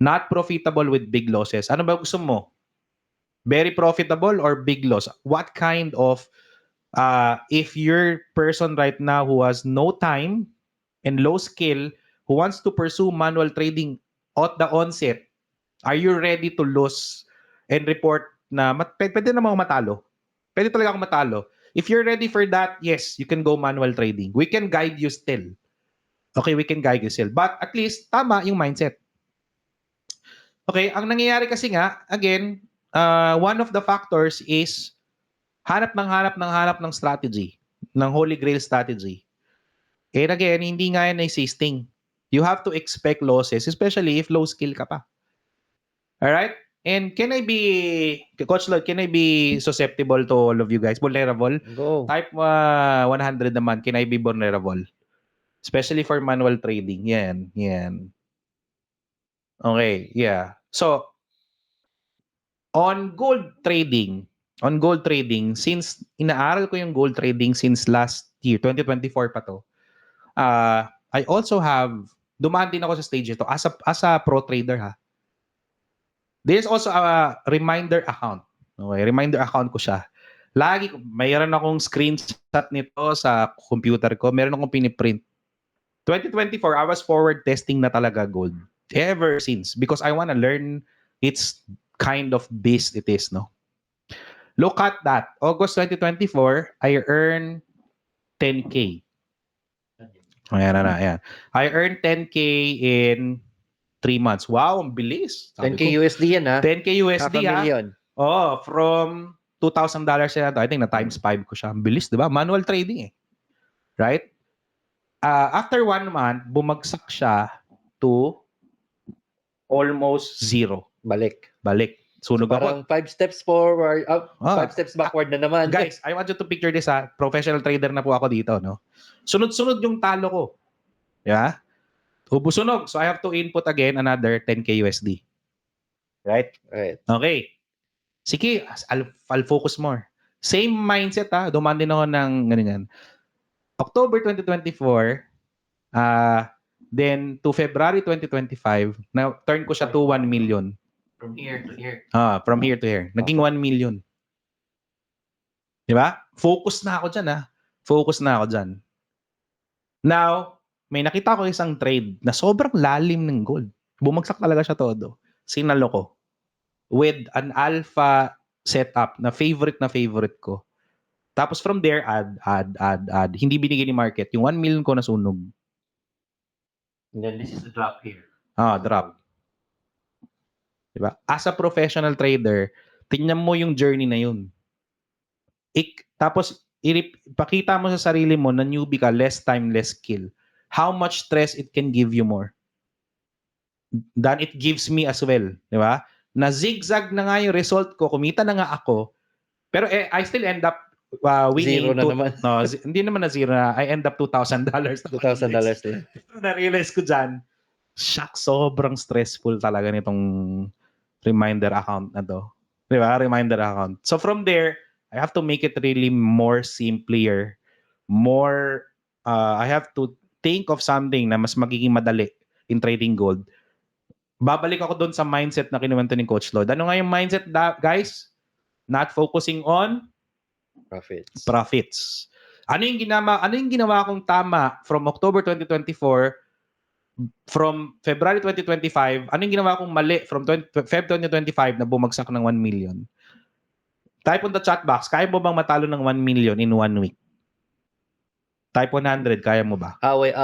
Not profitable with big losses. Ano ba gusto mo? Very profitable or big loss? What kind of, if you're person right now who has no time and low skill, who wants to pursue manual trading at the onset, are you ready to lose and report na pwede namang matalo? Pwede talaga akong matalo. If you're ready for that, yes, you can go manual trading. We can guide you still. Okay, we can guide you still. But at least, tama yung mindset. Okay, ang nangyayari kasi nga, again, one of the factors is hanap ng strategy, ng Holy Grail strategy. And again, hindi nga yan existing. You have to expect losses, especially if low skill ka pa. Alright? And Coach Lloyd, can I be susceptible to all of you guys? Vulnerable? Go. Type 100 naman, can I be vulnerable? Especially for manual trading. Yan. Okay, yeah. So, on gold trading, since inaaral ko yung gold trading since last year, 2024 pa to, I also have, dumaan din ako sa stage ito as a pro trader, ha. There's also a reminder account. Okay, reminder account ko siya. Mayroon akong screenshot nito sa computer ko. Meron akong piniprint. 2024, I was forward testing na talaga gold. Ever since. Because I want to learn its kind of beast it is, no? Look at that. August 2024, I earned 10K. Ayan. I earned 10K in 3 months. Wow, ang bilis. 10K USD yan, ha? 10K USD, ha? $500,000. Oh, from $2,000 yan. I think na times 5 ko siya. Ang bilis, di ba? Manual trading, eh. Right? After 1 month, bumagsak siya to almost 0. Balik. Sunog Parang ako. 5 steps forward, 5 steps backward na naman. Guys, I want you to picture this, ha. Professional trader na po ako dito, no? Sunod-sunod yung talo ko. Yeah? Sunog. So I have to input again another 10K USD. Right? Okay. Sige, I'll focus more. Same mindset, ha. Dumaan din ako ng ganyan. October 2024, then to February 2025, na turn ko siya to 1 million. From here to here. From here to here. Naging 1 million. Di ba? Focus na ako dyan. Now, may nakita ko isang trade na sobrang lalim ng gold. Bumagsak talaga siya todo. Sinalo ko. With an alpha setup na favorite ko. Tapos from there, add. Hindi binigay ni market. Yung 1 million ko nasunog. And then this is the drop here. Drop. Diba? As a professional trader, tingnan mo yung journey na yun. Tapos, ipakita mo sa sarili mo na newbie ka, less time, less skill. How much stress it can give you more than it gives me as well. Diba? na zigzag na nga yung result ko, kumita na nga ako, pero I still end up winning. Zero na naman. No, hindi naman na zero na. I end up $2,000. $2,000 din. Na-realize ko dyan, sobrang stressful talaga nitong reminder account na to. Di ba? Reminder account. So from there, I have to make it really more simpler. More, I have to think of something na mas magiging madali in trading gold. Babalik ako doon sa mindset na kinuwento ni Coach Lloyd. Ano nga yung mindset, guys? Not focusing on profits. Ano yung ginawa kong tama from October 2024, from February 2025, ano yung ginawa kong mali from Feb 2025 na bumagsak ng 1 million? Type on the chat box, kaya mo bang matalo ng 1 million in 1 week? Type 100, kaya mo ba? Away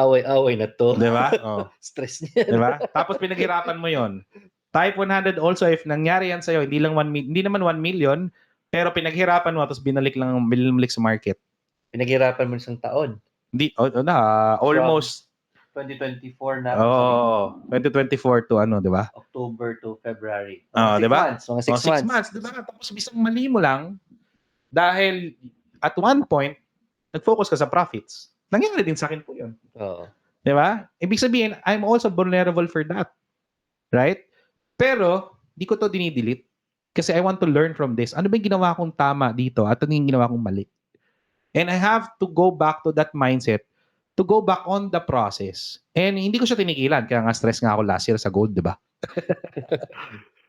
na to. Di ba? Oh. Stress niya. Di ba? Tapos pinaghirapan mo yon. Type 100 also if nangyari yan sa'yo, hindi naman 1 million, pero pinaghirapan mo tapos binalik sa market. Pinaghirapan mo isang taon. Almost 2024 na. 2024 to di ba? October to February. Di ba? Mga 6 6 months. months, di ba? Tapos bisang mali mo lang dahil at one point, nag-focus ka sa profits. Nangyari din sa akin po yun. Oo. Di ba? Ibig sabihin, I'm also vulnerable for that. Right? Pero, di ko to dinidelete. Kasi I want to learn from this. Ano ba yung ginawa kong tama dito at ano yung ginawa kong mali? And I have to go back to that mindset to go back on the process. And hindi ko siya tinigilan. Kaya nga stress nga ako last year sa gold, di ba?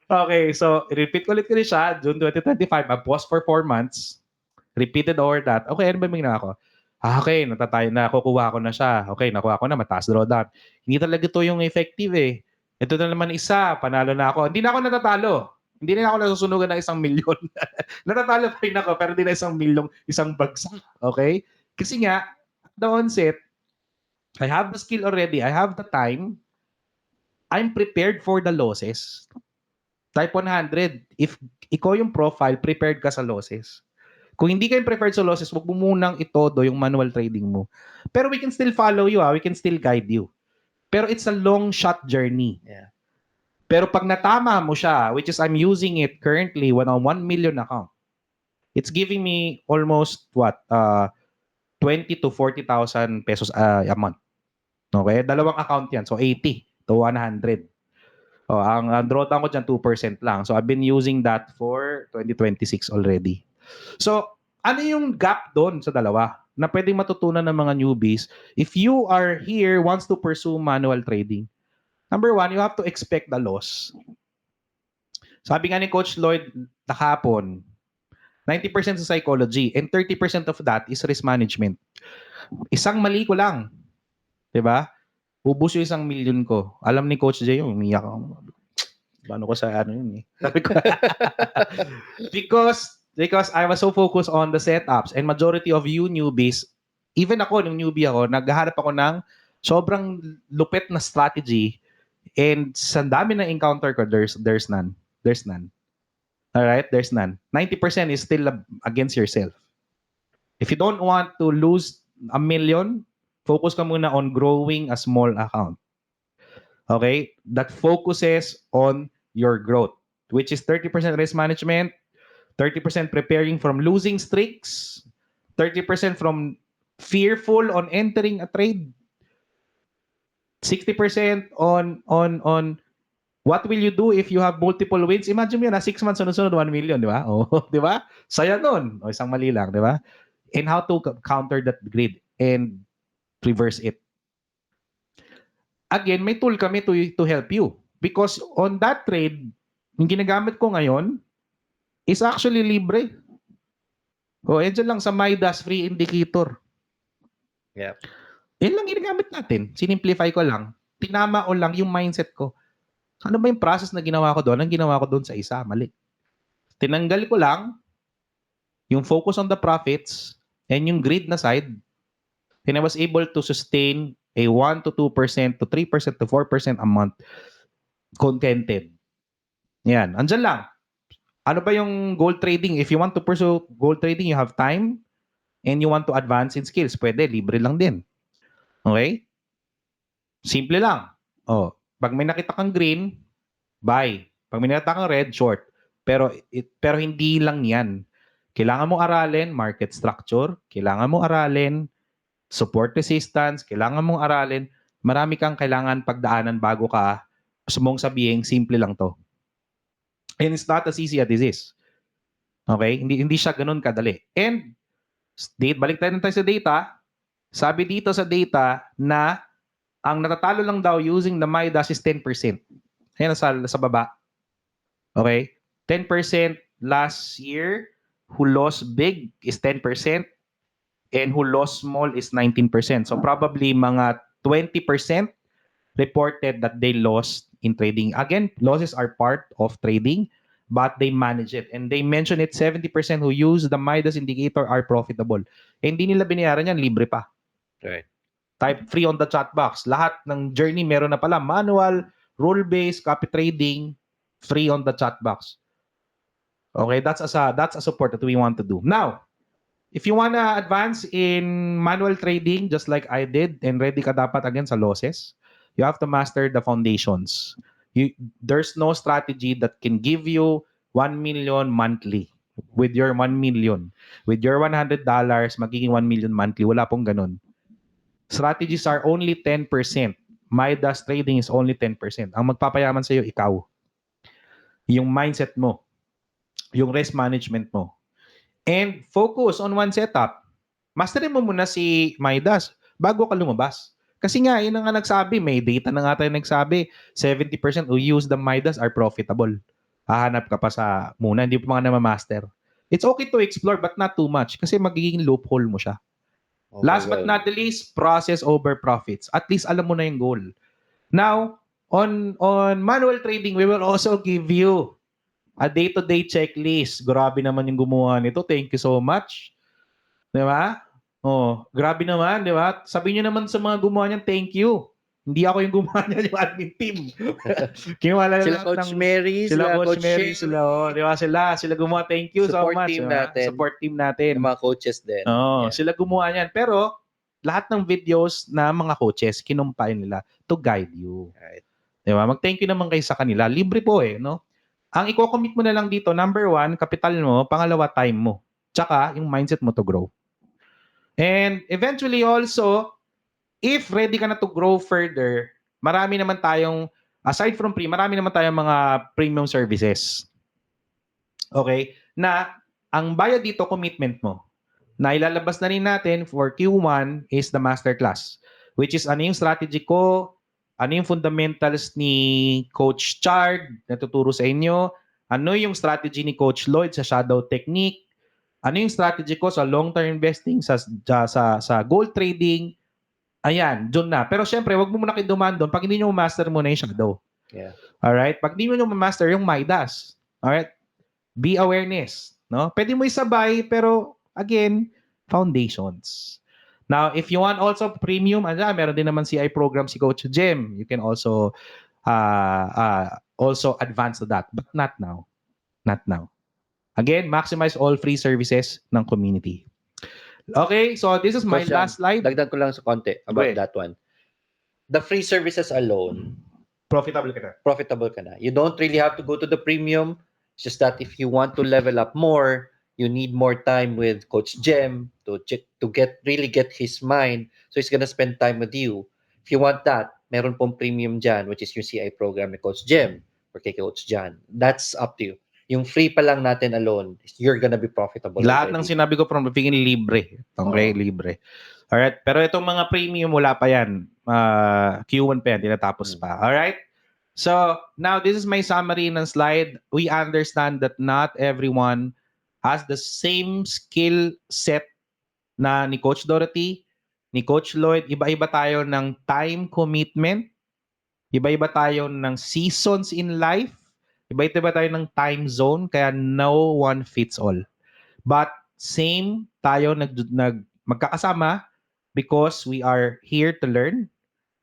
Okay, so repeat ulit ko siya. June 2025, I paused for 4 months. Repeated over that. Okay, ano ba yung ginawa ko? Okay, nakukuha ko na siya. Okay, nakuha ko na, mataas drawdown. Hindi talaga to yung effective eh. Ito na naman isa, panalo na ako. Hindi na ako natatalo. Hindi na ako nasusunugan ng 1 milyon. Natatalo pa rin ako, pero hindi na 1 milyon, isang bagsak. Okay? Kasi nga, at the onset, I have the skill already. I have the time. I'm prepared for the losses. Type 100. If ikaw yung profile, prepared ka sa losses. Kung hindi kayo prepared sa losses, wag mo munang itodo yung manual trading mo. Pero we can still follow you. We can still guide you. Pero it's a long shot journey. Yeah. Pero pag natama mo siya, which is I'm using it currently on a 1 million account, it's giving me almost 20 to 40,000 pesos a month. Okay? Dalawang account yan. So 80 to 100. Ang drawdown ko dyan 2% lang. So I've been using that for 2026 already. So, ano yung gap doon sa dalawa na pwedeng matutunan ng mga newbies if you are here wants to pursue manual trading? Number 1, you have to expect the loss. Sabi nga ni Coach Lloyd kahapon, 90% sa psychology and 30% of that is risk management. Isang mali ko lang. 'Di ba? Ubus yung 1 million ko. Alam ni Coach Jay yung umiyak ako. Paano ko sa yun eh. Because I was so focused on the setups and majority of you newbies, even ako, nung newbie ako, naghahanap ako ng sobrang lupit na strategy and sa dami na encounter ko, there's none. There's none. Alright? There's none. 90% is still against yourself. If you don't want to lose 1 million, focus ka muna on growing a small account. Okay? That focuses on your growth, which is 30% risk management, 30% preparing from losing streaks, 30% from fearful on entering a trade, 60% on what will you do if you have multiple wins. Imagine mo yun, 6 months sunod-sunod 1 million, di ba? Oh, di ba? Saya nun. O, isang mali lang, di ba? And how to counter that greed and reverse it. Again, may tool kami to help you. Because on that trade, yung ginagamit ko ngayon is actually libre. O, dyan lang sa Midas free indicator. Yep. Yan lang ginagamit natin. Sinimplify ko lang. Tinama ko lang yung mindset ko. Ano ba yung process na ginawa ko doon? Ang ginawa ko doon sa isa, mali. Tinanggal ko lang yung focus on the profits and yung greed na side. And I was able to sustain a 1 to 2% to 3% to 4% a month contented. Yan. Andyan lang. Ano ba yung gold trading? If you want to pursue gold trading, you have time and you want to advance in skills. Pwede, libre lang din. Okay? Simple lang. Oh, pag may nakita kang green, buy. Pag may nakita kang red, short. Pero hindi lang yan. Kailangan mong aralin market structure, kailangan mong aralin support resistance, kailangan mong aralin, marami kang kailangan pagdaanan bago ka mong sabihin, simple lang to. And it's not as easy as this is. Okay? Hindi siya ganun kadali. And, balik tayo sa data. Sabi dito sa data na ang natatalo lang daw using the Midas is 10%. Ayan sa baba. Okay? 10% last year. Who lost big is 10%. And who lost small is 19%. So probably mga 20% reported that they lost in trading. Again, losses are part of trading, but they manage it. And they mention it, 70% who use the Midas indicator are profitable. Eh, hindi nila binayaran yan, libre pa. Right. Type free on the chat box. Lahat ng journey meron na pala. Manual, rule-based, copy trading, free on the chat box. Okay, that's a support that we want to do. Now, if you want to advance in manual trading, just like I did, and ready ka dapat again sa losses, you have to master the foundations. There's no strategy that can give you 1 million monthly. With your 1 million. With your $100, magiging 1 million monthly. Wala pong ganun. Strategies are only 10%. Midas trading is only 10%. Ang magpapayaman sa'yo, ikaw. Yung mindset mo. Yung risk management mo. And focus on one setup. Masterin mo muna si Midas bago ka lumabas. Kasi nga, yun ang nga nagsabi, may data na nga tayo nagsabi, 70% who use the Midas are profitable. Hahanap ka pa sa muna, hindi pa mga namamaster. It's okay to explore but not too much kasi magiging loophole mo siya. Okay, Last but not the least, process over profits. At least alam mo na yung goal. Now, on manual trading, we will also give you a day-to-day checklist. Grabe naman yung gumawa nito. Thank you so much. Di ba? Oh, grabe naman, di ba? Sabihin nyo naman sa mga gumawa niyan, thank you. Hindi ako yung gumawa niyan, yung admin team. Kinuwala Sila Coach Mary, sila Coach Mary, Sherry, di ba? Sila gumawa, thank you so Support much. team Diba? natin. Support team natin. yung mga coaches din. Oo, Yeah. sila gumawa niyan. Pero, lahat ng videos na mga coaches, kinumpay nila to guide you. Right. Di ba? Mag-thank you naman kayo sa kanila. Libre po no? Ang i-commit mo na lang dito, number 1, kapital mo. Pangalawa, time mo. Tsaka, yung mindset mo to grow. And eventually also, if ready ka na to grow further, marami naman tayong, aside from free, marami naman tayong mga premium services. Okay? Na, ang bayad dito, commitment mo. Na ilalabas na rin natin for Q1 is the masterclass. Which is ano yung strategy ko, ano yung fundamentals ni Coach Chard na tuturo sa inyo, ano yung strategy ni Coach Lloyd sa shadow technique, ano yung strategy ko sa long-term investing, sa gold trading. Ayan, dun na. Pero syempre, wag mo muna kiduman doon pag hindi nyo master muna yung shadow. Yeah. Alright? Pag hindi nyo master yung Midas. Alright? Be awareness. No? Pwede mo isabay, pero again, foundations. Now, if you want also premium, meron din naman CI program si Coach Jem. You can also advance to that. But not now. Not now. Again, maximize all free services ng community. Okay, so this is my Question. last slide. Dagdag ko lang sa konti about Okay. that one. The free services alone, Profitable ka na. profitable ka na. You don't really have to go to the premium. It's just that if you want to level up more, you need more time with Coach Jem to get his mind. So he's gonna spend time with you. If you want that, meron pong premium dyan, which is yung CI program ni Coach Jem or kay Coach Jan. That's up to you. Yung free pa lang natin alone, you're gonna be profitable. Lahat ng already. sinabi ko from the beginning, libre. Okay, libre. Alright, pero itong mga premium, wala pa yan. Q1 pa yan, tinatapos pa. Alright? So, now this is my summary ng slide. We understand that not everyone has the same skill set na ni Coach Dorothy, ni Coach Lloyd. Iba-iba tayo ng time commitment. Iba-iba tayo ng seasons in life. Iba-iba tayo ng time zone. Kaya no one fits all. But same tayo magkakasama because we are here to learn.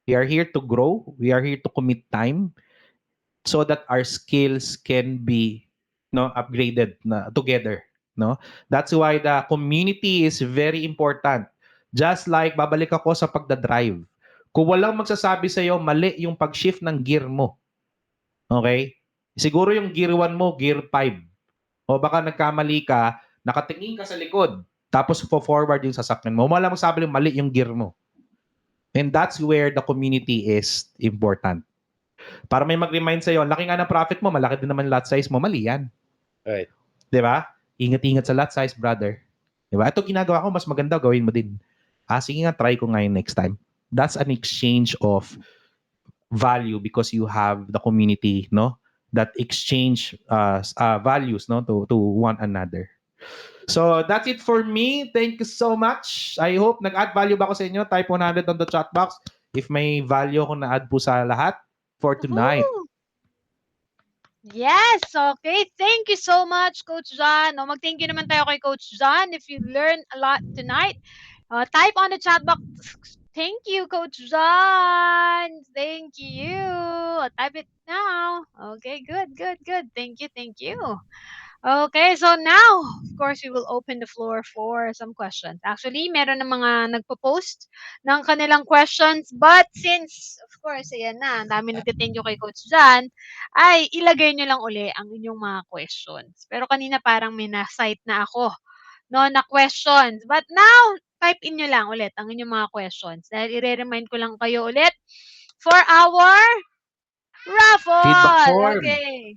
We are here to grow. We are here to commit time so that our skills can be upgraded together. That's why the community is very important. Just like, babalik ako sa pagdadrive. Kung walang magsasabi sa'yo, mali yung pag-shift ng gear mo. Okay? Siguro yung gear 1 mo, gear 5. O baka nagkamali ka, nakatingin ka sa likod, tapos forward yung sasakyan mo. Wala mong sabi mali yung gear mo. And that's where the community is important. Para may mag-remind sa'yo, laki nga ng profit mo, malaki din naman lot size mo, mali yan. Right. Di ba? Ingat-ingat sa lot size, brother. Di ba? Ito ginagawa ko, mas maganda, gawin mo din. Sige nga, try ko ngayon next time. That's an exchange of value because you have the community, no? That exchange values, no? To one another. So, that's it for me. Thank you so much. I hope nag-add value ba ako sa inyo? Type 100 on the chat box if may value ako na-add po sa lahat for tonight. Woohoo! Yes, okay. Thank you so much, Coach John. Mag-thank you naman tayo kay Coach John if you learned a lot tonight. Type on the chat box. Thank you, Coach John. Thank you. Type it now. Okay, good. Thank you. Okay, so now, of course, we will open the floor for some questions. Actually, meron na mga nagpo-post ng kanilang questions. But since, of course, ayan na, ang dami nagtithank you kay Coach John, ay ilagay nyo lang uli ang inyong mga questions. Pero kanina parang may na-cite na ako, no, na questions. But now, type in nyo lang ulit ang inyong mga questions. Dahil i-remind ko lang kayo ulit for our raffle. Feedback form. Okay.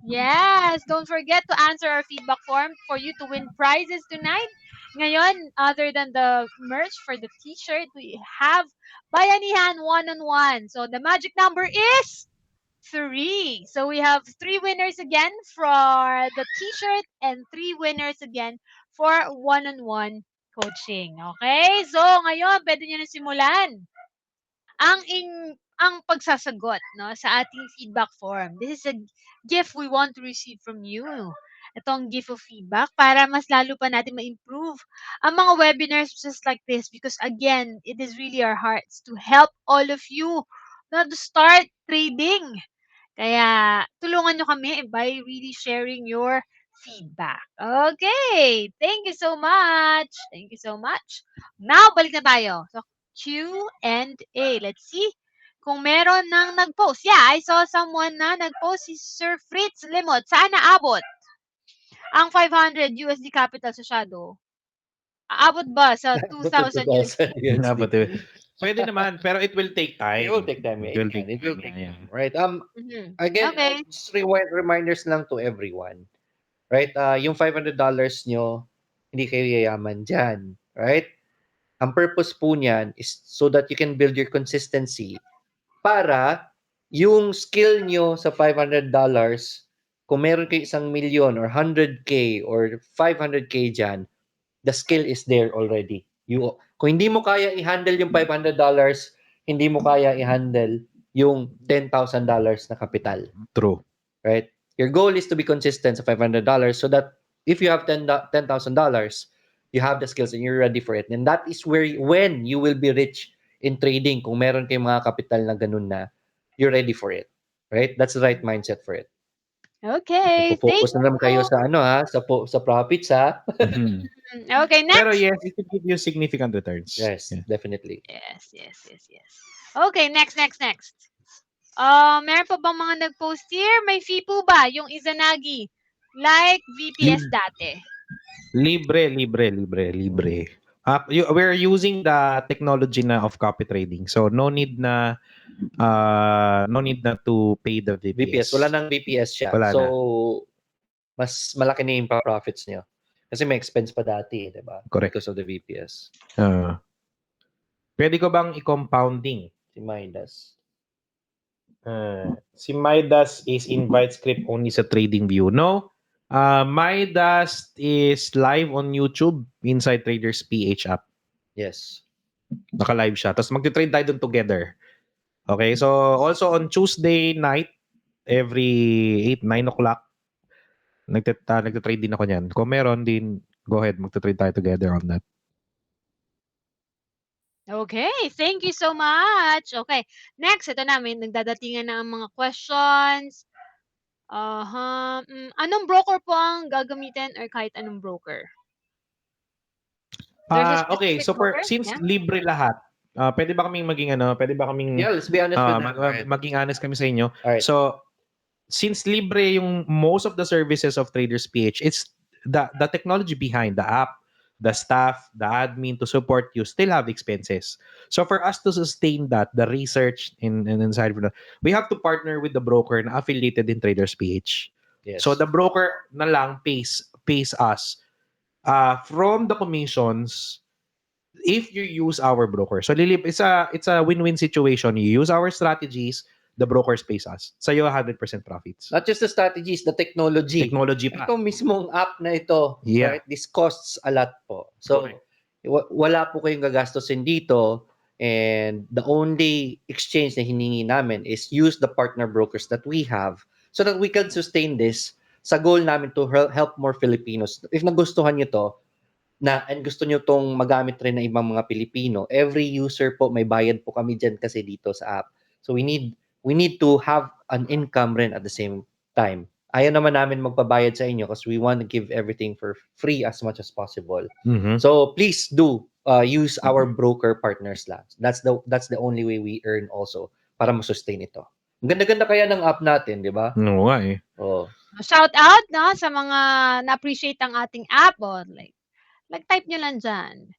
Yes, don't forget to answer our feedback form for you to win prizes tonight. Ngayon, other than the merch for the t-shirt, we have Bayanihan 1-on-1. So the magic number is 3. So we have 3 winners again for the t-shirt and 3 winners again for 1-on-1 coaching. Okay? So ngayon, pwede nyo na simulan ang pagsasagot, no, sa ating feedback form. This is a gift we want to receive from you. Itong gift of feedback para mas lalo pa natin ma-improve ang mga webinars just like this because again, it is really our hearts to help all of you na to start trading. Kaya tulungan nyo kami by really sharing your feedback. Okay. Thank you so much. Now, balik na tayo. So, Q&A. Let's see kung meron nang nag-post. Yeah, I saw someone na nag-post, si Sir Fritz Limot. Saan naabot ang 500 USD capital sa Shadow? Aabot ba sa 2,000 USD? Pwede naman, pero it will take time. It will take time. It will take time. Right. Mhm. Again, Okay. just reminders lang to everyone. Right? Yung $500 nyo, hindi kayo yayaman dyan. Right? Ang purpose po niyan is so that you can build your consistency para yung skill nyo sa $500, kung meron kayo 1,000,000 or 100K or 500K dyan, the skill is there already. Kung hindi mo kaya i-handle yung $500, hindi mo kaya i-handle yung $10,000 na kapital. True. Right? Your goal is to be consistent sa $500 so that if you have $10,000, you have the skills and you're ready for it. And that is when you will be rich in trading. Kung meron kayong mga kapital na ganun na, you're ready for it. Right? That's the right mindset for it. Okay. Focus Thank na naman kayo you. sa sa profits, ha? Okay, next. Pero yes, it will give you significant returns. Yes, Yeah. definitely. Yes. Okay, next. Meron pa bang mga nag-post here? May fee po ba yung Izanagi? Like VPS dati. Libre. We're using the technology na of copy trading. So no need na to pay the VPS. VPS, wala nang VPS siya. Wala so, na. mas malaki na yung profits niyo. Kasi may expense pa dati, di ba? Correct. Because of the VPS. Pwede ko bang i-compounding? Si Midas. Si Midas is invite script only sa TradingView. No? Midas is live on YouTube inside Traders PH app. Yes. Naka-live siya. Tapos magti-trade tayo dun together. Okay? So, also on Tuesday night, every 8-9 o'clock, nagtitrade din ako niyan. Kung meron din, go ahead, magti-trade tayo together on that. Okay, thank you so much. Okay, next, ito na, may nagdadatingan na ang mga questions. Anong broker po ang gagamitin or kahit anong broker? There's a Okay, specific so broker? since Yeah. libre lahat, pwede ba kaming maging Yeah, let's be honest with that. maging honest kami sa inyo. Alright. So, since libre yung most of the services of Traders PH, it's the technology behind the app, the staff, the admin to support you still have expenses. So for us to sustain that, the research and inside of that, we have to partner with the broker na affiliated in Traders PH. Yes. So the broker na lang pays us from the commissions if you use our broker. So it's a win-win situation. You use our strategies, the brokers pays us. Sa'yo 100% profits. Not just the strategies, the technology. Technology pa. Ito mismong app na ito, Yeah. right? This costs a lot po. So, Correct. wala po kayong gagastusin dito, and the only exchange na hiningi namin is use the partner brokers that we have so that we can sustain this sa goal namin to help more Filipinos. If nagustuhan nyo to, and gusto nyo tong magamit rin ng ibang mga Pilipino, every user po, may bayad po kami dyan kasi dito sa app. So we need to have an income rin at the same time. Ayaw naman namin magpabayad sa inyo because we want to give everything for free as much as possible. Mhm. So please do use our broker partners lang. That's the only way we earn also para ma-sustain ito. Ang ganda-ganda kaya ng app natin, di ba? No nga eh. Oh. Shout out no sa mga na-appreciate ang ating app or like type nyo lang dyan.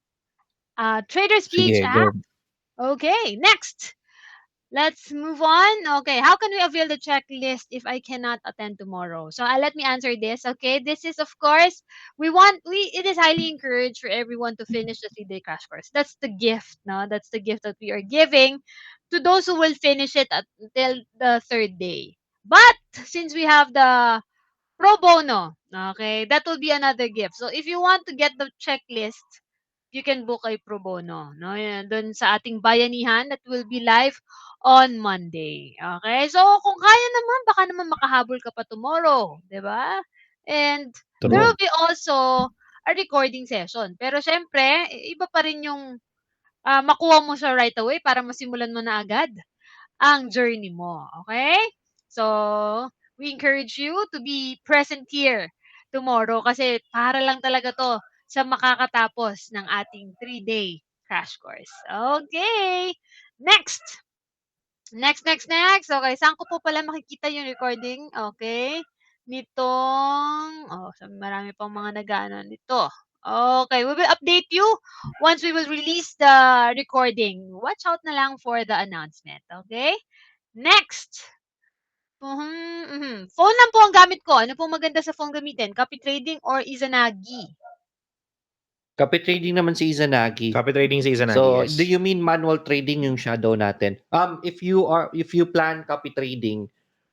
Traders PH Sige, app. go. Okay, next. Let's move on. Okay, how can we avail the checklist if I cannot attend tomorrow? So let me answer this. Okay, this is of course it is highly encouraged for everyone to finish the 3-day crash course. That's the gift, no? That's the gift that we are giving to those who will finish it until the 3rd day. But since we have the pro bono, okay, that will be another gift. So if you want to get the checklist, you can book a pro bono, no? Yan, dun sa ating bayanihan that will be live on Monday. Okay? So kung kaya naman, baka naman makahabol ka pa tomorrow, 'di ba? And there will be also a recording session. Pero syempre, iba pa rin yung makuha mo siya right away para masimulan mo na agad ang journey mo. Okay? So, we encourage you to be present here tomorrow kasi para lang talaga to sa makakatapos ng ating 3-day crash course. Okay. Next. Next. Okay, saan ko po pala makikita yung recording? Okay. Marami pang mga nag-ano nito. Okay, we will update you once we will release the recording. Watch out na lang for the announcement. Okay? Next. Phone lang po ang gamit ko. Ano po maganda sa phone gamitin? Copy trading or Izanagi? Copy trading naman si Izanagi. Copy trading sa isa na. So, yes. do you mean manual trading yung shadow natin? If you plan copy trading,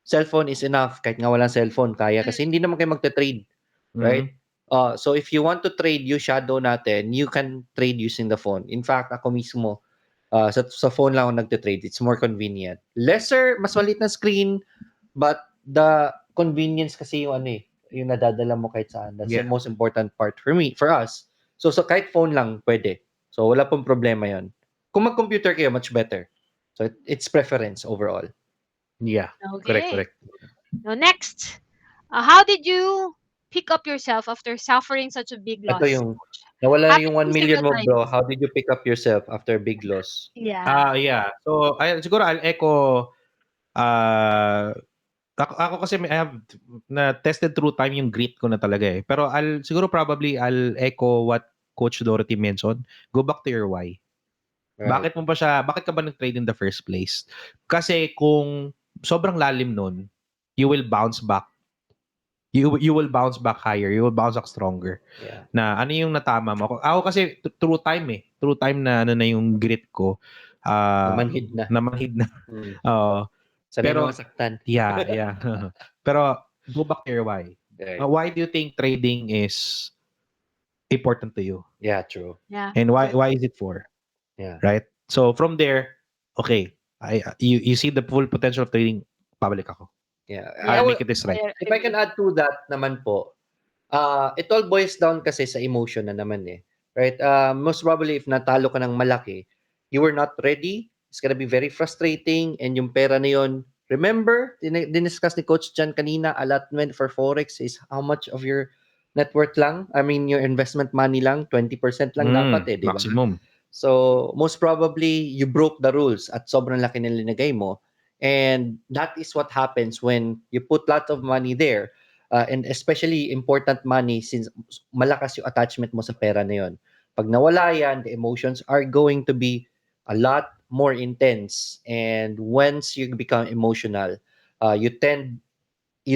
cellphone is enough. Kahit nga walang cellphone, kaya kasi hindi naman kayo magte-trade, right? So if you want to trade yung shadow natin, you can trade using the phone. In fact, ako mismo sa phone lang ako nagte-trade. It's more convenient. Mas maliit na screen, but the convenience kasi yung yung nadadala mo kahit saan. That's the most important part for us. So kahit phone lang pwede. So wala pong problema yon. Kung mag-computer kayo, much better. So it's preference overall. Yeah. Okay. Correct. Now next, how did you pick up yourself after suffering such a big loss? Ito yung nawala Happy yung 1 million mo, several bro. times. How did you pick up yourself after a big loss? Yeah. Yeah. So, siguro I'll echo ako kasi I have na tested through time yung grit ko na talaga eh. Pero I'll echo what Coach Dorothy mentioned. Go back to your why. Right. Bakit ka ba nag-trade in the first place? Kasi kung sobrang lalim nun, you will bounce back. You will bounce back higher. You will bounce back stronger. Yeah. Na ano yung natama mo. Ako kasi through time eh. Through time na na yung grit ko. Namanhid na. Namanhid na. Sanay Pero- mga saktan. Yeah. Pero go back to your why. Right. Why do you think trading is important to you? Yeah, true. Yeah. And why is it for? Yeah. Right? So from there, okay, you see the full potential of trading, pabalik ako. Yeah. I'll make it this right. If I can add to that naman po, it all boils down kasi sa emotion na naman eh. Right? Most probably, if natalo ka ng malaki, you were not ready, it's gonna be very frustrating, and yung pera na yun, remember, diniscuss ni Coach Jan kanina, allotment for Forex is how much of your net worth lang? I mean, your investment money lang, 20% lang dapat eh, di ba? Maximum. So, most probably, you broke the rules at sobrang laki na linagay mo. And that is what happens when you put lots of money there. And especially important money since malakas yung attachment mo sa pera na yun. Pag nawala yan, the emotions are going to be a lot more intense. And once you become emotional, you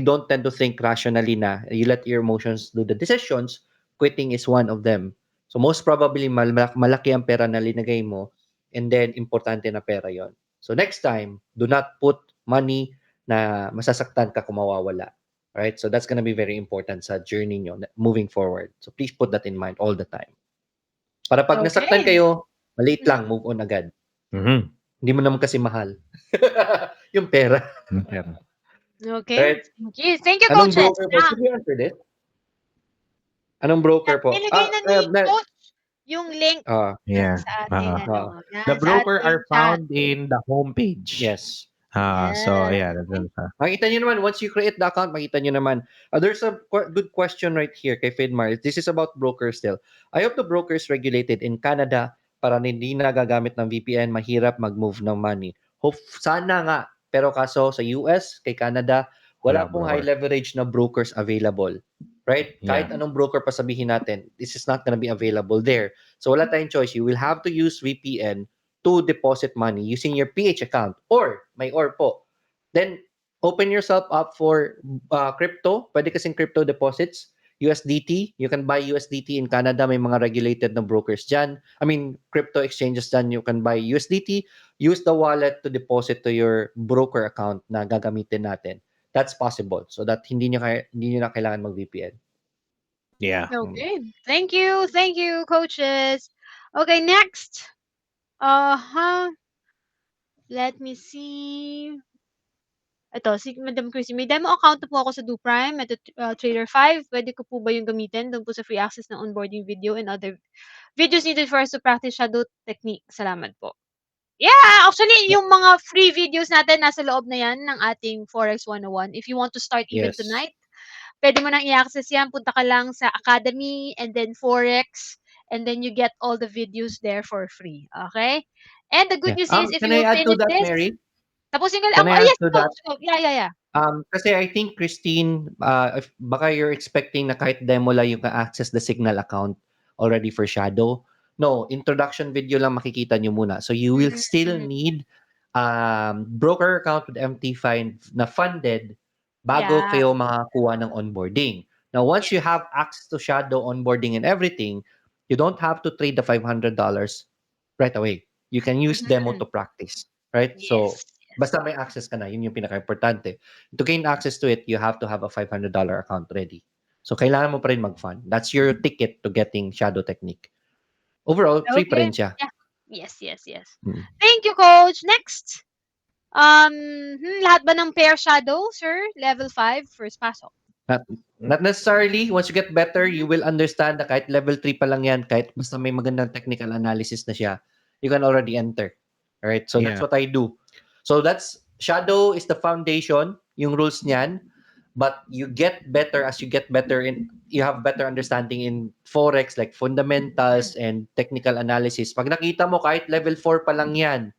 don't tend to think rationally na. You let your emotions do the decisions. Quitting is one of them. So most probably, malaki ang pera na linagay mo, and then importante na pera yon. So next time, do not put money na masasaktan ka kung mawawala. Alright? So that's gonna be very important sa journey nyo moving forward. So please put that in mind all the time. Para pag nasaktan Okay. kayo, maliit lang, move on agad. Mhm. Hindi mo naman kasi mahal. Yung pera. Okay. Right? Thank you, Anong coaches. broker po? Should we answer this? Anong broker po? Nilagay na ni coach yung link Yeah. sa ating ano. yan, The sa broker ating are chat. found in the homepage. Yes. So, yeah. That's Makita nyo naman, once you create the account, makita nyo naman. There's a good question right here kay Fedmar. This is about brokers still. I hope the brokers regulated in Canada para hindi nagagamit ng VPN, mahirap mag-move ng money. Sana nga. Pero kaso sa US, kay Canada, wala Wala pong broker. high leverage na brokers available. Right? Kahit Yeah. anong broker pa sabihin natin, this is not gonna be available there. So wala tayong choice. You will have to use VPN to deposit money using your PH account or may or po. Then open yourself up for crypto. Pwede kasing crypto deposits. USDT. You can buy USDT in Canada. May mga regulated na brokers dyan. I mean, crypto exchanges dyan. You can buy USDT. Use the wallet to deposit to your broker account na gagamitin natin. That's possible. So that hindi nyo na kailangan mag-VPN. Yeah. Okay. Thank you, coaches. Okay, next. Let me see. Ito, si Madam Chrissy, may demo account na po ako sa DoPrime, ito Trader 5. Pwede ko po ba yung gamitin doon po sa free access na onboarding video and other videos needed for us to practice shadow technique? Salamat po. Yeah, actually, yung mga free videos natin, nasa loob na yan ng ating Forex 101. If you want to start even Yes. tonight, pwede mo nang i-access yan. Punta ka lang sa Academy and then Forex and then you get all the videos there for free. Okay? And the good news is, if Can you I will add to finish that, this, Mary? tapusin ko Can lang. I Oh, add yes, to that? coach. Yeah. Kasi I think, Christine, if baka you're expecting na kahit demo lang you can access the Signal account already for Shadow. No, introduction video lang makikita nyo muna. So you will still need broker account with MT5 na funded bago Yeah. kayo makakuha ng onboarding. Now, once you have access to Shadow onboarding and everything, you don't have to trade the $500 right away. You can use demo to practice, right? So, Yes. basta may access ka na, yun yung pinaka-importante. To gain access to it, you have to have a $500 account ready. So, kailangan mo pa rin mag-fund. That's your ticket to getting Shadow Technique. Overall, free pa rin siya. Yeah. Yes. Hmm. Thank you, coach. Next. Lahat ba ng pair shadow, sir? Level 5, first pasok. Not necessarily. Once you get better, you will understand na kahit level 3 pa lang yan, kahit basta may magandang technical analysis na siya, you can already enter. Alright? So, that's what I do. So, Shadow is the foundation, yung rules niyan. But you get better as you get better you have better understanding in Forex, like fundamentals and technical analysis. Pag nakita mo, kahit level 4 pa lang yan,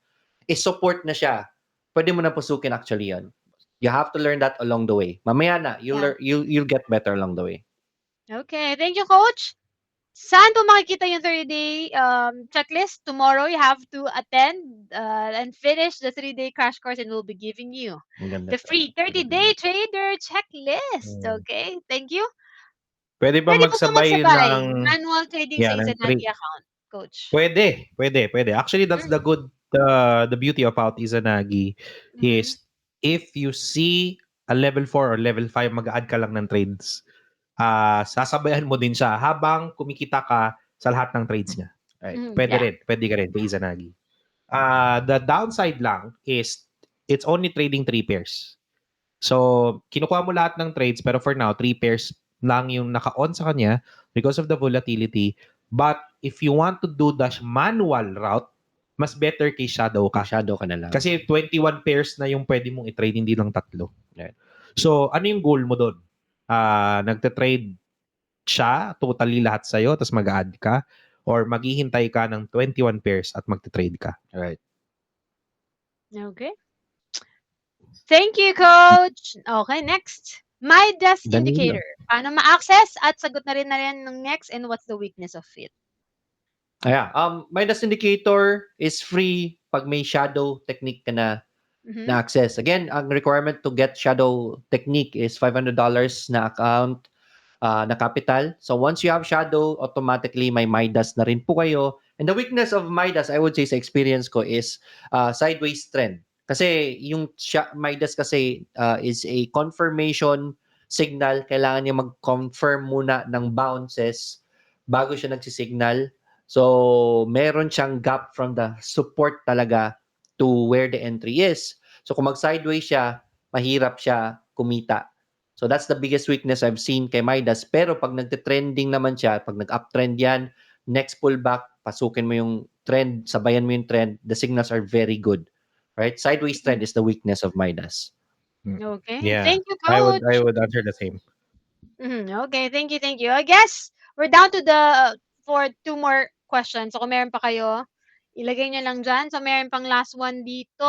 support na siya. Pwede mo na pusukin actually yan. You have to learn that along the way. Mamaya na, you'll get better along the way. Okay, thank you, coach. Saan po makikita yung 30-day checklist? Tomorrow, you have to attend and finish the 3-day crash course and we'll be giving you the free 30-day trader checklist. Okay, thank you. Pwede ba Pwede po magsabay magsabay ng manual trading sa ng Izanagi account, coach? Pwede. Actually, that's the beauty about Izanagi is if you see a level 4 or level 5, mag-add ka lang ng trades. Sasabayan mo din siya habang kumikita ka sa lahat ng trades niya. Right? Pwede ka rin kay Izanagi. The downside lang is it's only trading 3 pairs. So, kinukuha mo lahat ng trades pero for now, 3 pairs lang yung naka-on sa kanya because of the volatility. But if you want to do the manual route, mas better kay Shadow ka. Shadow ka na lang. Kasi 21 pairs na yung pwede mong i-trade, hindi lang 3. Right? So, ano yung goal mo doon? Nagte-trade siya, totally lahat sa'yo, tapos mag-add ka, or maghihintay ka ng 21 pairs at magte-trade ka. Right. Okay. Thank you, Coach. Okay, next. Midas Danilo. indicator. Paano ma-access? At sagot na rin ng next, and what's the weakness of it? Midas indicator is free pag may shadow technique ka na Mhm. access. Again, ang requirement to get shadow technique is $500 na account na capital. So once you have shadow, automatically may Midas na rin po kayo. And the weakness of Midas, I would say sa experience ko is sideways trend. Kasi yung Midas kasi is a confirmation signal. Kailangan niya mag-confirm muna ng bounces bago siya nagsisignal. So meron siyang gap from the support talaga to where the entry is. So kung mag-sideways siya, mahirap siya kumita. So that's the biggest weakness I've seen kay Midas. Pero pag nagte-trending naman siya, pag nag-uptrend yan, next pullback, pasukin mo yung trend, sabayan mo yung trend, the signals are very good. Right? Sideways trend is the weakness of Midas. Okay. Yeah. Thank you, I Coach. would answer the same. Okay, thank you. I guess we're down to for 2 more questions. So kung meron pa kayo, ilagay nyo lang dyan. So meron pang last one dito.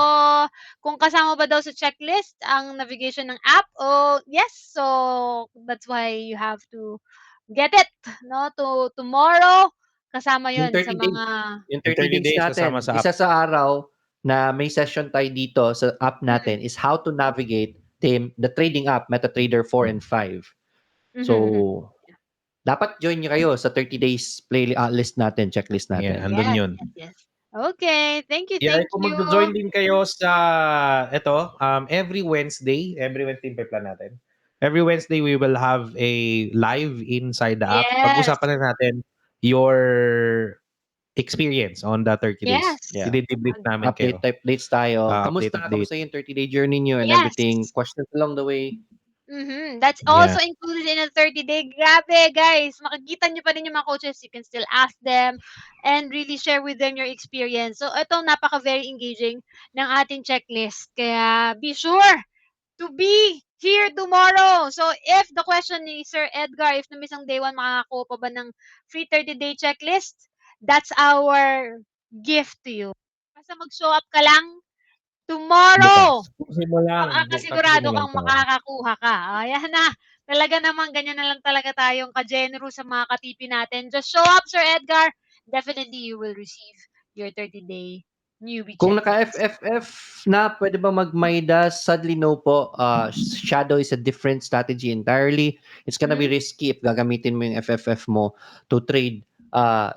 Kung kasama ba daw sa checklist ang navigation ng app? Oh, yes. So that's why you have to get it, no? To tomorrow, kasama Yung yun 30 sa days, mga... yung 30 30 days days natin, kasama sa app. isa sa araw na may session tayo dito sa app natin is how to navigate the trading app, MetaTrader 4 and 5. So, dapat join nyo kayo sa 30 days list natin, checklist Yeah, natin. andun yun. Yes. Okay, thank you. Yeah, kung magjo-join din kayo sa every Wednesday yung plan natin. Every Wednesday we will have a live inside the app. Yes. Pag-usapan na natin your experience on the 30 days. Yes. Yeah. I-debrief namin kayo. Updates tayo. Kamusta update. yung 30-day journey nyo and Yes. everything? Questions along the way? That's Yeah. also included in a 30-day. Grabe, guys. Makikita nyo pa rin yung mga coaches. You can still ask them and really share with them your experience. So, ito, very engaging ng ating checklist. Kaya, be sure to be here tomorrow. So, if the question ni Sir Edgar, if na-miss ang day 1, makakakuha pa ba ng free 30-day checklist? That's our gift to you. Basta mag-show up ka lang tomorrow. Bukas mo lang. Makakasigurado kang makakakuha ka. Ayan na. Talaga naman, ganyan na lang talaga tayong ka-generous sa mga katipi natin. Just show up, Sir Edgar. Definitely, you will receive your 30-day newbie Kung checklist. naka-FFF na, pwede ba mag-Midas? Sadly, no po. Shadow is a different strategy entirely. It's gonna be risky if gagamitin mo yung FFF mo to trade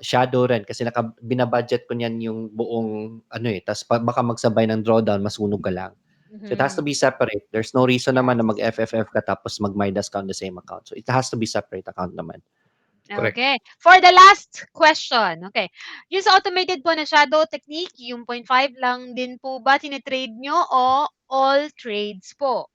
shadow rin kasi binabudget ko niyan yung buong tas baka magsabay ng drawdown, masunog ka lang. So it has to be separate. There's no reason naman na mag-FFF ka tapos mag-Midas ka on the same account. So it has to be separate account naman. Correct. Okay. For the last question, okay. Yung sa automated po na shadow technique, yung 0.5 lang din po ba tinitrade nyo o all trades po?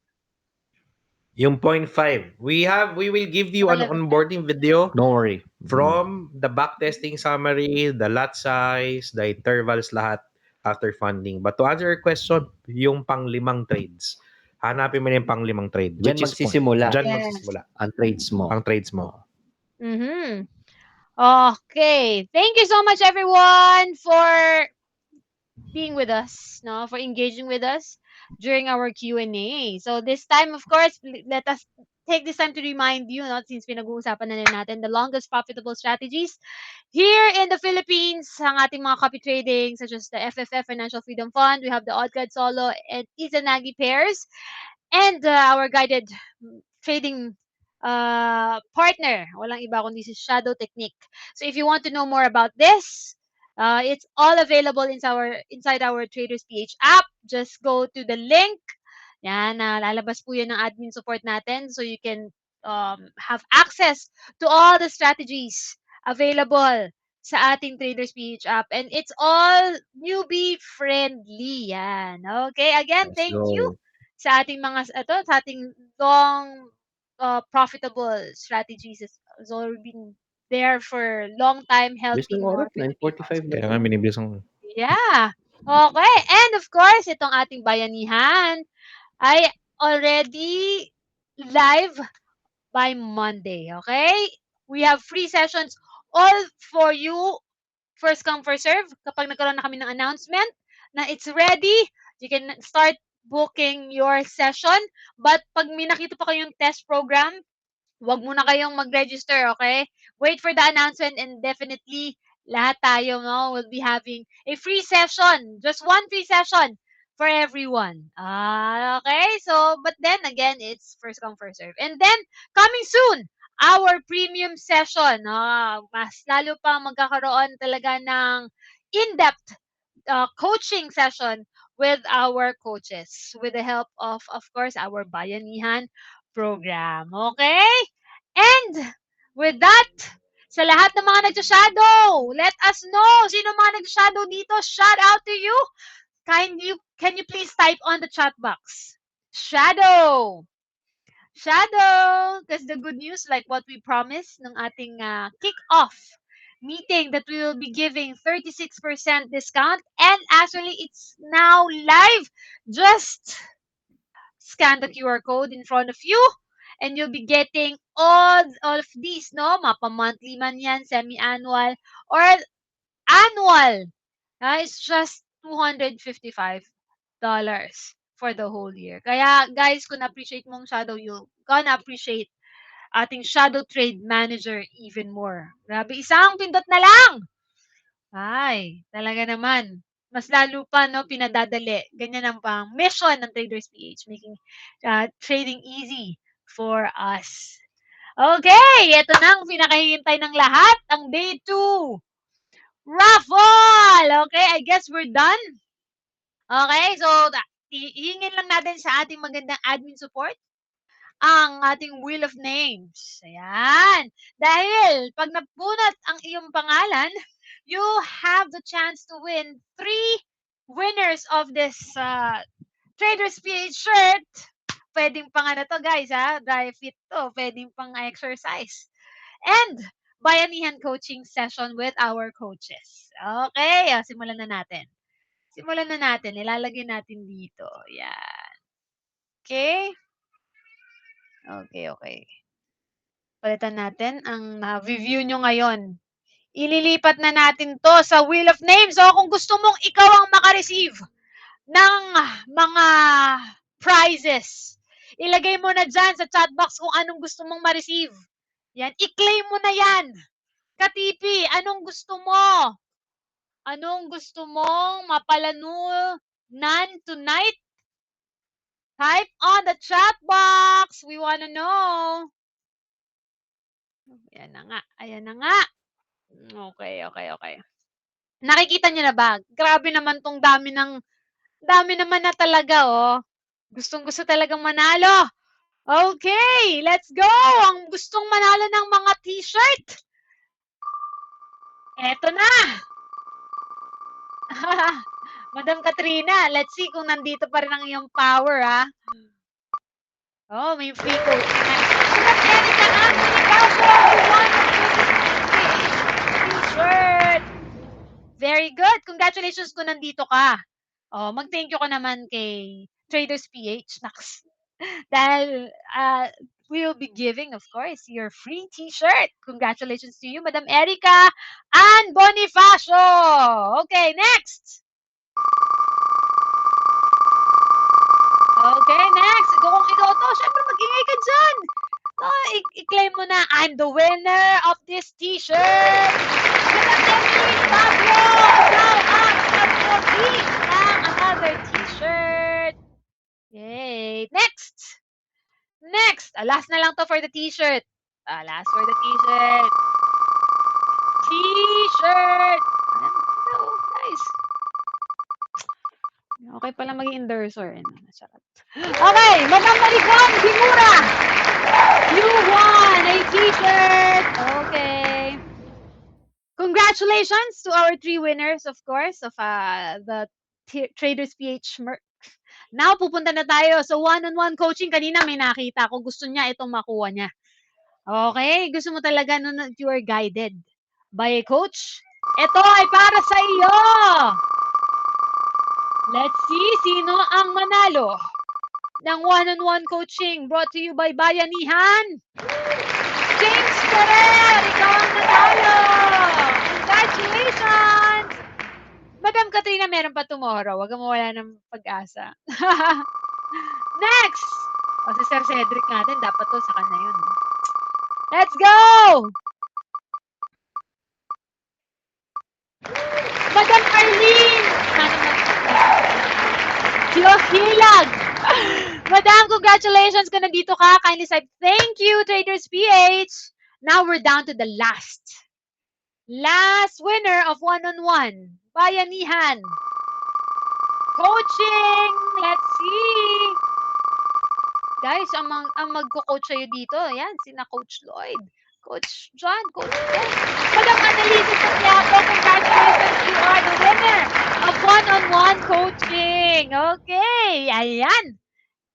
Yung 0.5. We will give you an onboarding video Don't worry. from the backtesting summary, the lot size, the intervals, lahat after funding. But to answer your question, yung pang-5 trades. Hanapin mo na yung pang-5 trade. Diyan magsisimula. Diyan Yes. magsisimula. Ang trades mo. Ang trades mo. Okay. Thank you so much, everyone, for being with us, no, for engaging with us during our Q&A. So this time, of course, let us take this time to remind you, no, since pinag-uusapan na rin natin the longest profitable strategies here in the Philippines, ang ating mga copy trading, such as the FFF Financial Freedom Fund, we have the Odd Guide Solo and Izanagi pairs, and our guided trading partner, walang iba kundi si Shadow Technique. So if you want to know more about this, it's all available inside our Traders PH app. Just go to the link. Yan, lalabas po yan ng admin support natin, so you can have access to all the strategies available sa ating Traders PH app. And it's all newbie friendly. Yan. Okay, again, thank you sa ating sa ating long profitable strategies has already been there for long time, helping more Filipinos. 9:45 Kaya nga binibilis ang... Yeah. Okay. And of course, itong ating bayanihan ay already live by Monday. Okay? We have free sessions all for you. First come, first serve. Kapag nagkaroon na kami ng announcement na it's ready, you can start booking your session. But pag may nakita pa kayong test program, wag muna kayong mag-register, okay? Wait for the announcement and definitely lahat tayo will be having a free session. Just one free session for everyone. Okay? So, but then again, it's first come, first serve. And then, coming soon, our premium session. Mas lalo pa magkakaroon talaga ng in-depth coaching session with our coaches with the help of course, our Bayanihan program. Okay? And with that, sa lahat ng mga nag-shadow, let us know sino mga nag-shadow dito. Shout out to you. Can you please type on the chat box? Shadow. Shadow. Because the good news, like what we promised ng ating kick-off meeting, that we will be giving 36% discount. And actually, it's now live. Just scan the QR code in front of you and you'll be getting all of these, no? Mapa-monthly man yan, semi-annual, or annual. It's just $255 for the whole year. Kaya, guys, kung appreciate mong Shadow, you're gonna appreciate ating Shadow Trade Manager even more. Grabe, isang pindot na lang! Ay, talaga naman. Mas lalo pa, no, pinadadali. Ganyan ang pang mission ng Traders PH, making trading easy for us. Okay, ito na ang pinakahihintay ng lahat, ang day 2. Raffle! Okay, I guess we're done. Okay, so hihingin lang natin sa ating magandang admin support ang ating Wheel of Names. Ayan. Dahil pag napunat ang iyong pangalan, you have the chance to win 3 winners of this Traders PH shirt. Pwedeng pang ano to, guys, ha? Dry fit to. Pwedeng pang exercise. And Bayanihan coaching session with our coaches. Okay, simulan na natin. Ilalagay natin dito. Yan. Okay. Okay. Palitan natin ang na-review nyo ngayon. Ililipat na natin to sa Wheel of Names. So, kung gusto mong ikaw ang makareceive ng mga prizes, ilagay mo na dyan sa chat box kung anong gusto mong ma-receive. Yan. I-claim mo na yan. Katipi, anong gusto mo? Anong gusto mong mapalanunan tonight? Type on the chat box. We wanna know. Ayan na nga. Okay. Nakikita niyo na ba? Grabe naman tong dami naman na talaga, oh. Gustong-gusto talagang manalo. Okay, let's go. Ang gustong manalo ng mga t-shirt. Eto na. Madam Katrina, let's see kung nandito pa rin ang iyong power, ha? Oh, may free coaching na. Madam Erika Anthony Basso, won t-shirt. Very good. Congratulations kung nandito ka. Oh, mag-thank you ka naman kay Traders PH. Dahil we will be giving, of course, your free t-shirt. Congratulations to you, Madam Erika and Bonifacio. Okay, next. Okay, next. Kung ikaw to, syempre mag-ingay ka dyan. I-claim mo na, I'm the winner of this t-shirt. Madam Emily Pablo, now ang nag-compete ng another t-shirt. Yay. Next. Last na lang to for the t-shirt. Last for the t-shirt. T-shirt. Nice. Okay pala maging endorser. Okay, Madam Maricon Dimura. You won a t-shirt. Okay. Congratulations to our 3 winners, of course, of the Traders PH merch. Now, pupunta na tayo sa one-on-one coaching. Kanina may nakita ko. Gusto niya itong makuha niya. Okay? Gusto mo talaga na you are guided by a coach? Ito ay para sa iyo! Let's see sino ang manalo ng one-on-one coaching brought to you by Bayanihan. James Ferrer, ikaw ang nanalo! Congratulations! Madam Katrina, meron pa tomorrow. Huwag kang mawala ng pag-asa. Next! O, si Sir Cedric natin, dapat to sa kanya yun. Let's go! Madam Arlene! Hilag! Madam, congratulations kung nandito ka. Kindly say thank you, Traders PH. Now we're down to the last winner of one-on-one. Bayanihan. Coaching. Let's see. Guys, ang magko-coach sa'yo dito, yan, sina Coach Lloyd, Coach John, Coach Ben. Madam Annalisa Santiago, congratulations, you are the winner of one-on-one coaching. Okay, ayan.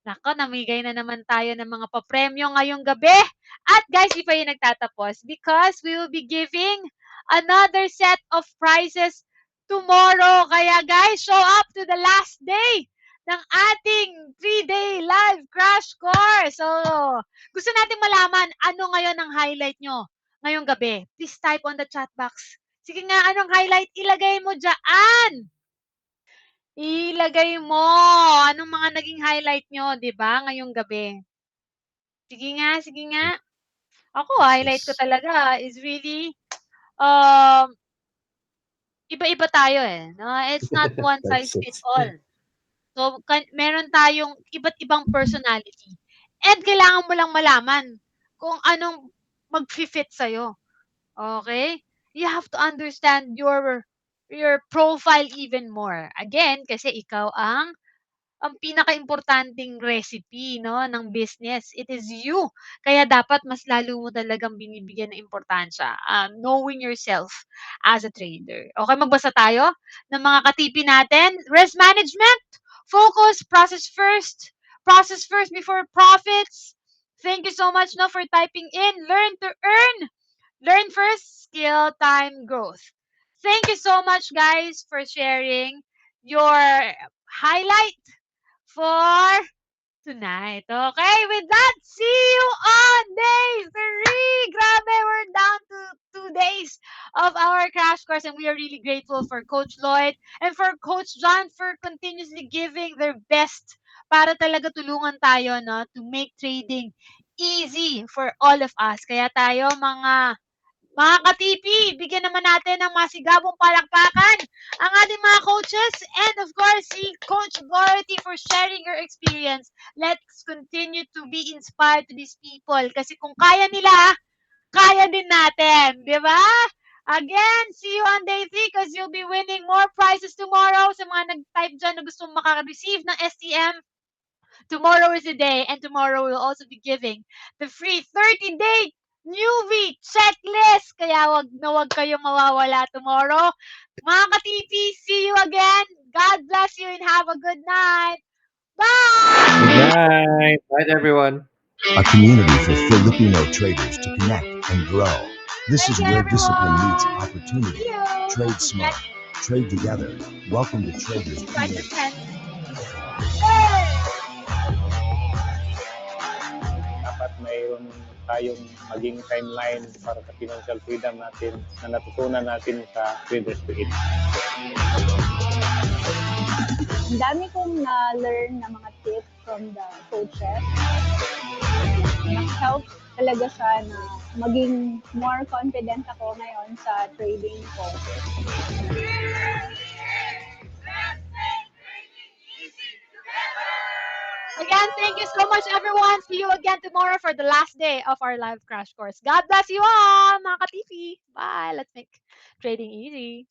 Nako, namigay na naman tayo ng mga papremyo ngayong gabi. At guys, di pa yun nagtatapos because we will be giving another set of prizes tomorrow. Kaya guys, show up to the last day ng ating 3-day live crash course. So, gusto natin malaman ano ngayon ang highlight nyo ngayong gabi. Please type on the chat box. Sige nga, anong highlight? Ilagay mo dyan. Ilagay mo. Anong mga naging highlight nyo, di ba, ngayong gabi? Sige nga. Ako, highlight ko talaga is really, iba-iba tayo eh. No? It's not one size fits all. So, meron tayong iba't ibang personality. And kailangan mo lang malaman kung anong mag-fit sa'yo. Okay? You have to understand your profile even more. Again, kasi ikaw ang pinaka-importanting recipe no ng business. It is you. Kaya dapat mas lalo mo talagang binibigyan ng importansya. Knowing yourself as a trader. Okay, magbasa tayo ng mga katipi natin. Risk management, focus, process first before profits. Thank you so much no for typing in. Learn to earn. Learn first, skill, time, growth. Thank you so much, guys, for sharing your highlight for tonight. Okay, with that, see you on day 3. Grabe, we're down to 2 days of our crash course and we are really grateful for Coach Lloyd and for Coach John for continuously giving their best para talaga tulungan tayo no, to make trading easy for all of us. Kaya tayo mga katipi, bigyan naman natin ng masigabong palakpakan ang ating mga coaches and of course si Coach Dorothy for sharing your experience. Let's continue to be inspired to these people kasi kung kaya nila, kaya din natin. Di ba? Again, see you on day 3 because you'll be winning more prizes tomorrow. Sa mga nag-type dyan na gusto maka-receive ng STM, tomorrow is the day and tomorrow we'll also be giving the free 30-day newbie checklist. Kaya wag kayong mawawala tomorrow. Mga ka-TP, see you again. God bless you and have a good night. Bye! Good night. Bye, everyone. A community for Filipino traders to connect and grow. This is where discipline meets opportunity. See you. Trade smart. Trade together. Welcome to Traders PH. Dapat mayroon tayong maging timeline para sa financial freedom natin na natutunan natin sa Traders PH. Ang dami kong na-learn na mga tips from the coaches. Nag-help talaga siya na maging more confident ako ngayon sa trading ko. Again, thank you so much, everyone. See you again tomorrow for the last day of our live crash course. God bless you all, mga ka-TV. Bye. Let's make trading easy.